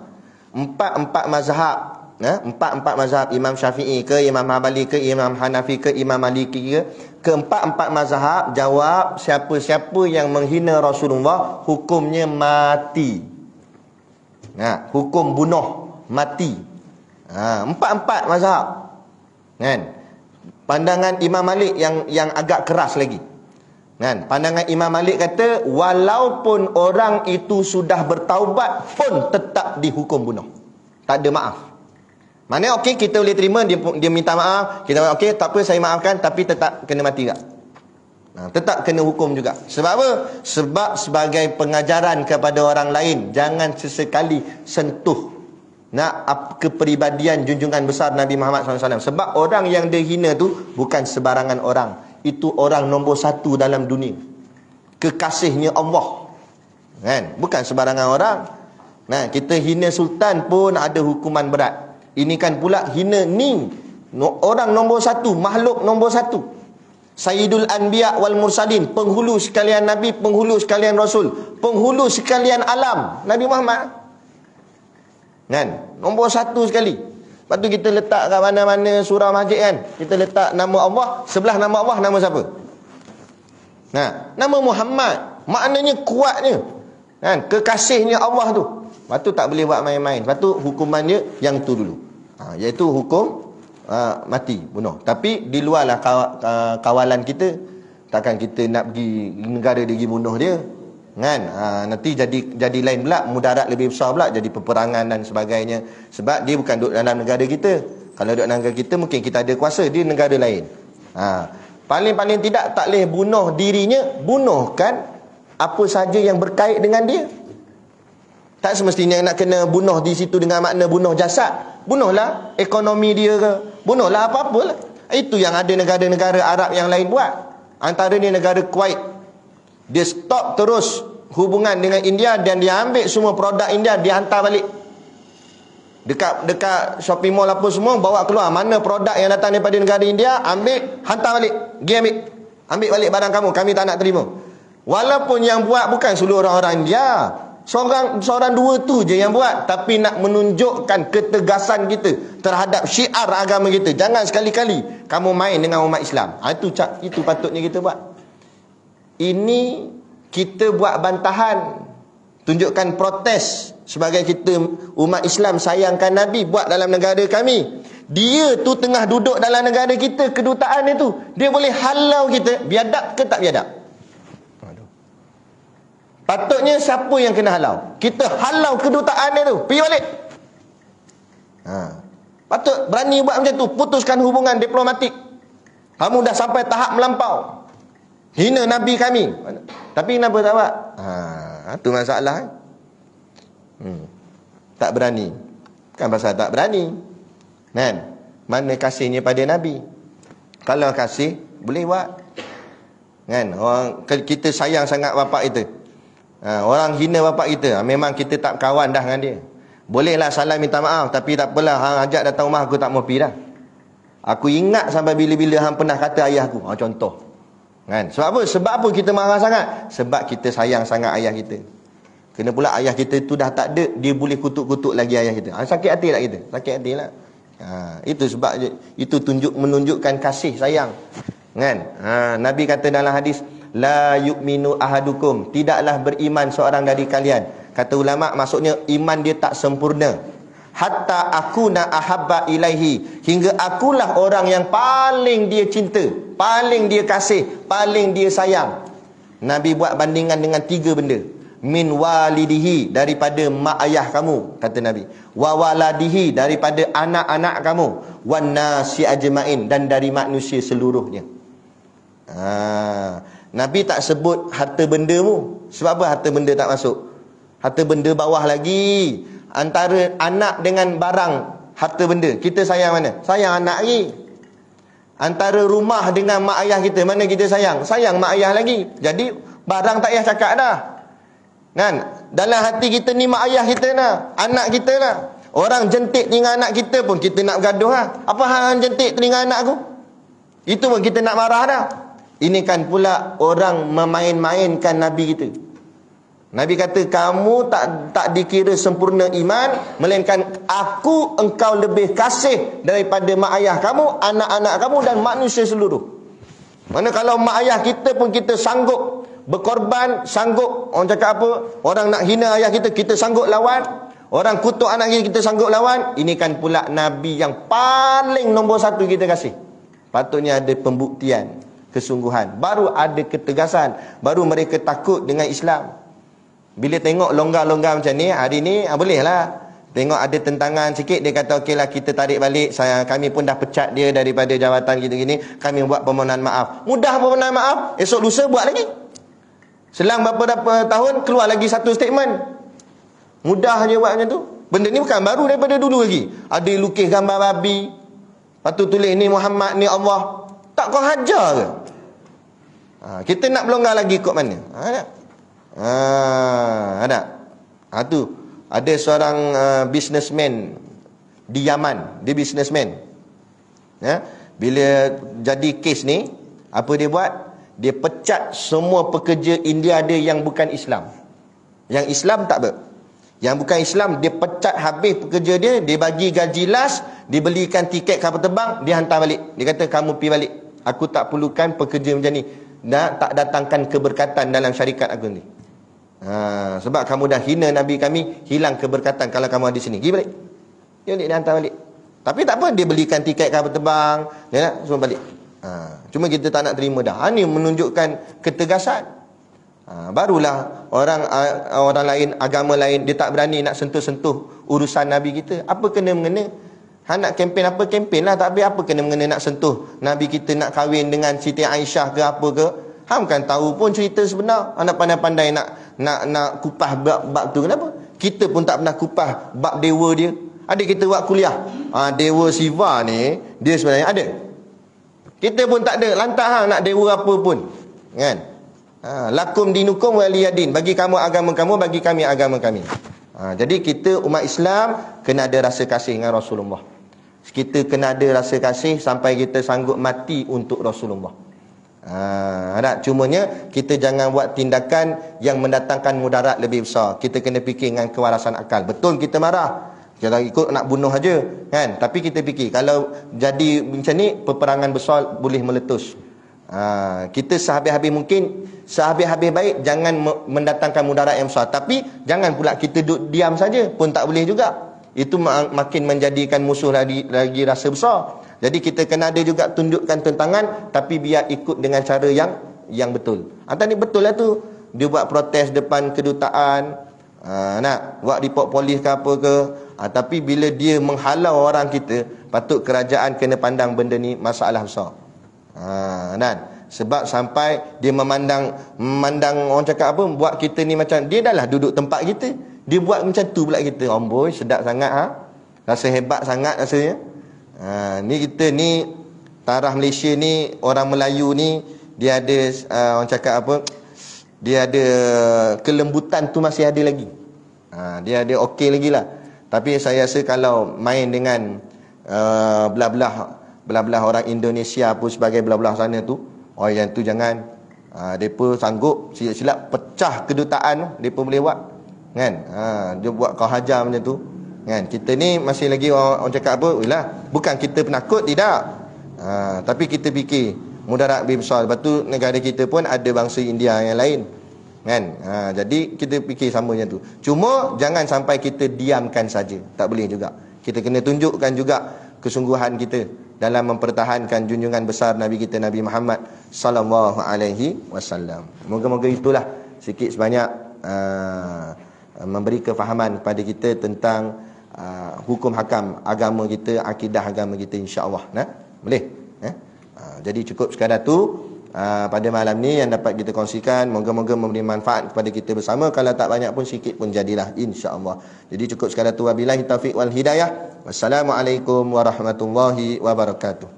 [SPEAKER 1] Empat mazhab, empat mazhab, Imam Syafi'i ke, Imam Hambali ke, Imam Hanafi ke, Imam Maliki ke, keempat mazhab jawab siapa-siapa yang menghina Rasulullah hukumnya mati. Hukum bunuh mati. Empat mazhab. Kan? Pandangan Imam Malik yang agak keras lagi. Kan? Pandangan Imam Malik kata walaupun orang itu sudah bertaubat pun tetap dihukum bunuh. Tak ada maaf. Maknanya okey, kita boleh terima dia minta maaf, kita okey tak apa saya maafkan, tapi tetap kena mati tak? Tetap kena hukum juga. Sebab apa? Sebab sebagai pengajaran kepada orang lain, jangan sesekali sentuh kepribadian junjungan besar Nabi Muhammad SAW. Sebab orang yang dia hina tu bukan sebarangan orang. Itu orang nombor 1 dalam dunia. Kekasihnya Allah. Kan? Bukan sebarangan orang. Nah, kita hina sultan pun ada hukuman berat. Ini kan pula hina ni orang nombor 1, makhluk nombor 1. Sayyidul Anbiya wal Mursalin, penghulu sekalian Nabi, penghulu sekalian Rasul, penghulu sekalian alam, Nabi Muhammad. Kan? Nombor 1 sekali. Lepas tu kita letak kat mana-mana surah masjid kan, kita letak nama Allah, sebelah nama Allah nama siapa? Nah, nama Muhammad. Maknanya kuatnya. Kan? Kekasihnya Allah tu. Lepas tu tak boleh buat main-main. Lepas tu hukumannya yang tu dulu. Iaitu hukum mati, bunuh. Tapi di luarlah kawalan kita, takkan kita nak pergi negara dia pergi bunuh dia kan. Nanti jadi lain pula, mudarat lebih besar pula, jadi peperangan dan sebagainya. Sebab dia bukan duduk dalam negara kita. Kalau duduk dalam negara kita mungkin kita ada kuasa, di negara lain. Paling-paling tidak tak boleh bunuh dirinya, bunuhkan apa saja yang berkait dengan dia. Tak semestinya nak kena bunuh di situ dengan makna bunuh jasad. Bunuhlah ekonomi dia ke, bunuhlah apa-apalah. Itu yang ada negara-negara Arab yang lain buat. Antaranya negara Kuwait. Dia stop terus hubungan dengan India dan dia ambil semua produk India, dia hantar balik. Dekat shopping mall apa semua, bawa keluar mana produk yang datang daripada negara India, ambil, hantar balik. Pergi ambil balik barang kamu, kami tak nak terima. Walaupun yang buat bukan seluruh orang India, Seorang dua tu je yang buat, tapi nak menunjukkan ketegasan kita terhadap syiar agama kita. Jangan sekali-kali kamu main dengan umat Islam. Itu patutnya kita buat. Ini kita buat bantahan, tunjukkan protes sebagai kita umat Islam sayangkan Nabi, buat dalam negara kami. Dia tu tengah duduk dalam negara kita, kedutaan dia tu, dia boleh halau kita, biadab ke tak biadab? Patutnya siapa yang kena halau? Kita halau kedutaan dia tu, pergi balik. Patut berani buat macam tu, putuskan hubungan diplomatik. Kamu dah sampai tahap melampau, hina Nabi kami. Tapi kenapa tak buat? Itu masalah kan? Tak berani. Kan pasal tak berani kan? Mana kasihnya pada Nabi? Kalau kasih, boleh buat kan? Kita sayang sangat bapak kita, orang hina bapak kita, memang kita tak kawan dah dengan dia. Bolehlah salam minta maaf, tapi tak apalah, hang ajak datang rumah aku tak mau pergi dah. Aku ingat sampai bila-bila hang pernah kata ayah aku. Contoh kan? Sebab apa kita marah sangat? Sebab kita sayang sangat ayah kita. Kena pula ayah kita tu dah tak ada, dia boleh kutuk-kutuk lagi ayah kita. Sakit hati tak kita? Sakit hati lah. Itu sebab itu menunjukkan kasih sayang kan? Nabi kata dalam hadis, la yu'minu ahadukum, tidaklah beriman seorang dari kalian. Kata ulama, maksudnya iman dia tak sempurna. Hatta akuna ahabba ilaihi, hingga akulah orang yang paling dia cinta, paling dia kasih, paling dia sayang. Nabi buat bandingan dengan 3 benda. Min walidihi, daripada mak ayah kamu, kata Nabi. Wa waladihi, daripada anak-anak kamu. Wan nasi ajmain, dan dari manusia seluruhnya. Nabi tak sebut harta bendamu. Sebab apa harta benda tak masuk? Harta benda bawah lagi. Antara anak dengan barang, harta benda, kita sayang mana? Sayang anak lagi. Antara rumah dengan mak ayah kita, mana kita sayang? Sayang mak ayah lagi. Jadi barang tak payah cakap dah kan? Dalam hati kita ni mak ayah kita lah, anak kita lah. Orang jentik telinga anak kita pun kita nak bergaduh lah. Apa hang jentik telinga anak aku? Itu pun kita nak marah dah. Ini kan pula orang memain-mainkan Nabi kita. Nabi kata, kamu tak dikira sempurna iman, melainkan aku engkau lebih kasih daripada mak ayah kamu, anak-anak kamu dan manusia seluruh. Mana kalau mak ayah kita pun kita sanggup berkorban, sanggup, orang cakap apa, orang nak hina ayah kita, kita sanggup lawan. Orang kutuk anak kita sanggup lawan. Ini kan pula Nabi yang paling nombor 1 kita kasih. Patutnya ada pembuktian kesungguhan, baru ada ketegasan, baru mereka takut dengan Islam. Bila tengok longgar-longgar macam ni, hari ni boleh lah. Tengok ada tentangan sikit, dia kata okeylah kita tarik balik, kami pun dah pecat dia daripada jawatan kita gini, kami buat permohonan maaf. Mudah permohonan maaf, esok lusa buat lagi. Selang beberapa tahun keluar lagi satu statement. Mudah je buat macam tu. Benda ni bukan baru daripada dulu lagi. Ada lukis gambar babi, lepas tu tulis ni Muhammad ni Allah. Tak kau hajar ke? Kita nak berlonggar lagi ikut mana? Ada. Tu ada seorang businessman di Yaman. Dia businessman. Ya, bila jadi kes ni, apa dia buat? Dia pecat semua pekerja India dia yang bukan Islam. Yang Islam tak ber. Yang bukan Islam, dia pecat habis pekerja dia, dia bagi gaji las, dibelikan tiket kapal terbang, dia hantar balik. Dia kata, kamu pergi balik. Aku tak perlukan pekerja macam ni. Tak datangkan keberkatan dalam syarikat aku ni. Sebab kamu dah hina Nabi kami, hilang keberkatan kalau kamu ada sini. Pergi balik. Dia hantar balik. Tapi tak apa, dia belikan tiket kapal terbang, dia nak semua balik. Cuma kita tak nak terima dah. Ini menunjukkan ketegasan. Barulah orang lain, agama lain, dia tak berani nak sentuh-sentuh urusan Nabi kita. Apa kena-mengena? Nak kempen apa, kempen lah. Tak apa kena-mengena nak sentuh Nabi kita, nak kahwin dengan Siti Aisyah ke apa ke. Kan tahu pun cerita sebenar. Nak pandai-pandai nak kupah bab tu. Kenapa? Kita pun tak pernah kupah bab dewa dia. Ada kita buat kuliah, dewa Siva ni, dia sebenarnya ada. Kita pun tak ada. Lantak nak dewa apa pun, kan? Lakum dinukum waliyadin. Bagi kamu agama kamu, bagi kami agama kami. Jadi kita umat Islam kena ada rasa kasih dengan Rasulullah. Kita kena ada rasa kasih sampai kita sanggup mati untuk Rasulullah. Cumanya kita jangan buat tindakan yang mendatangkan mudarat lebih besar. Kita kena fikir dengan kewarasan akal. Betul kita marah, kita ikut nak bunuh aja, kan? Tapi kita fikir kalau jadi macam ni, peperangan besar boleh meletus. Kita sehabis-habis mungkin, sehabis-habis baik, jangan mendatangkan mudarat yang besar. Tapi jangan pula kita duduk diam saja, pun tak boleh juga. Itu makin menjadikan musuh lagi rasa besar. Jadi kita kena ada juga tunjukkan tentangan, tapi biar ikut dengan cara yang betul. Tadi betul lah tu, dia buat protes depan kedutaan, nak buat report polis ke apa ke. Tapi bila dia menghalau orang kita, patut kerajaan kena pandang benda ni masalah besar. Sebab sampai dia memandang orang cakap apa, buat kita ni macam, dia dah lah duduk tempat kita, dia buat macam tu pula kita. Amboi, sedap sangat, rasa hebat sangat rasanya. Ni kita ni, taraf Malaysia ni, orang Melayu ni, dia ada orang cakap apa, dia ada kelembutan tu masih ada lagi. Dia ada okey lagi lah. Tapi saya rasa kalau main dengan belah-belah orang Indonesia pun sebagai belah-belah sana tu, yang tu jangan. Mereka sanggup silap-silap pecah kedutaan, mereka boleh buat, kan? Dia buat kau hajar macam tu, kan? Kita ni masih lagi orang cakap apa, bukan kita penakut, tidak. Tapi kita fikir mudarat lebih besar. Lepas tu negara kita pun ada bangsa India yang lain, kan? Jadi kita fikir sama macam tu. Cuma jangan sampai kita diamkan saja. Tak boleh juga. Kita kena tunjukkan juga kesungguhan kita dalam mempertahankan junjungan besar Nabi kita, Nabi Muhammad sallallahu alaihi wasallam. Moga-moga itulah sikit sebanyak memberi kefahaman kepada kita tentang hukum hakam agama kita, akidah agama kita, insya-Allah. Boleh? Jadi cukup sekadar tu pada malam ni yang dapat kita kongsikan. Moga-moga memberi manfaat kepada kita bersama. Kalau tak banyak pun sikit pun jadilah, insya-Allah. Jadi cukup sekadar tu. Wabillahi taufiq wal hidayah. Wassalamualaikum warahmatullahi wabarakatuh.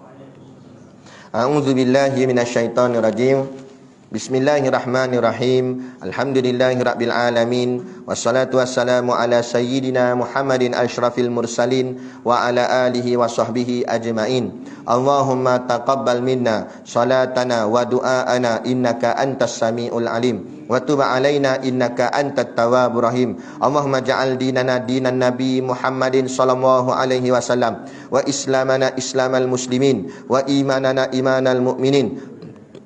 [SPEAKER 1] A'udzubillahi minasyaitonir rajim. Bismillahirrahmanirrahim. Alhamdulillahirabbil alamin. Wassalatu wassalamu ala sayyidina Muhammadin asyrafil mursalin wa ala alihi wa sahbihi ajmain. Allahumma taqabbal minna salatana wa du'aana innaka antas samiul alim wa tub alaina innaka antat tawwabur rahim. Allahumma ja'al dinana dinan nabi Muhammadin sallallahu alaihi wasallam wa islamana islamal muslimin wa imanana imanal mu'minin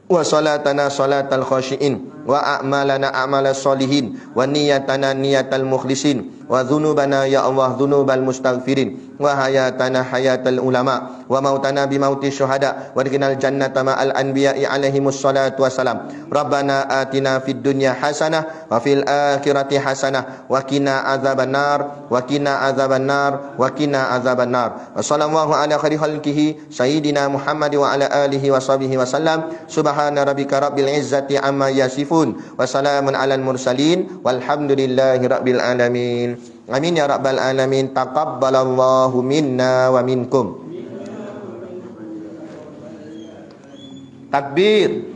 [SPEAKER 1] wa salatana salatal khashiin wa a'malana a'malas solihin wa niyatana niyatal mukhlisin wa dhunubana ya Allah dhunubal mustaghfirin wa hayatana hayatal ulama wa mautana bi mauti syuhada wa dikinal jannata ma'al anbiya'i alaihimus salatu wassalam. Rabbana atina fid dunya hasanah wa fil akhirati hasanah wa qina azabannar wa qina azabannar wa qina azabannar. Wa sallallahu ala khairi khalqihi sayyidina Muhammad wa ala alihi wa sahbihi wasallam. Subhana rabbika rabbil izzati amma yasifun yasifun wa salamun alal mursalin walhamdulillahi rabbil alamin. Amin ya rabbal alamin. Taqabbalallahu minna wa minkum. Takbir.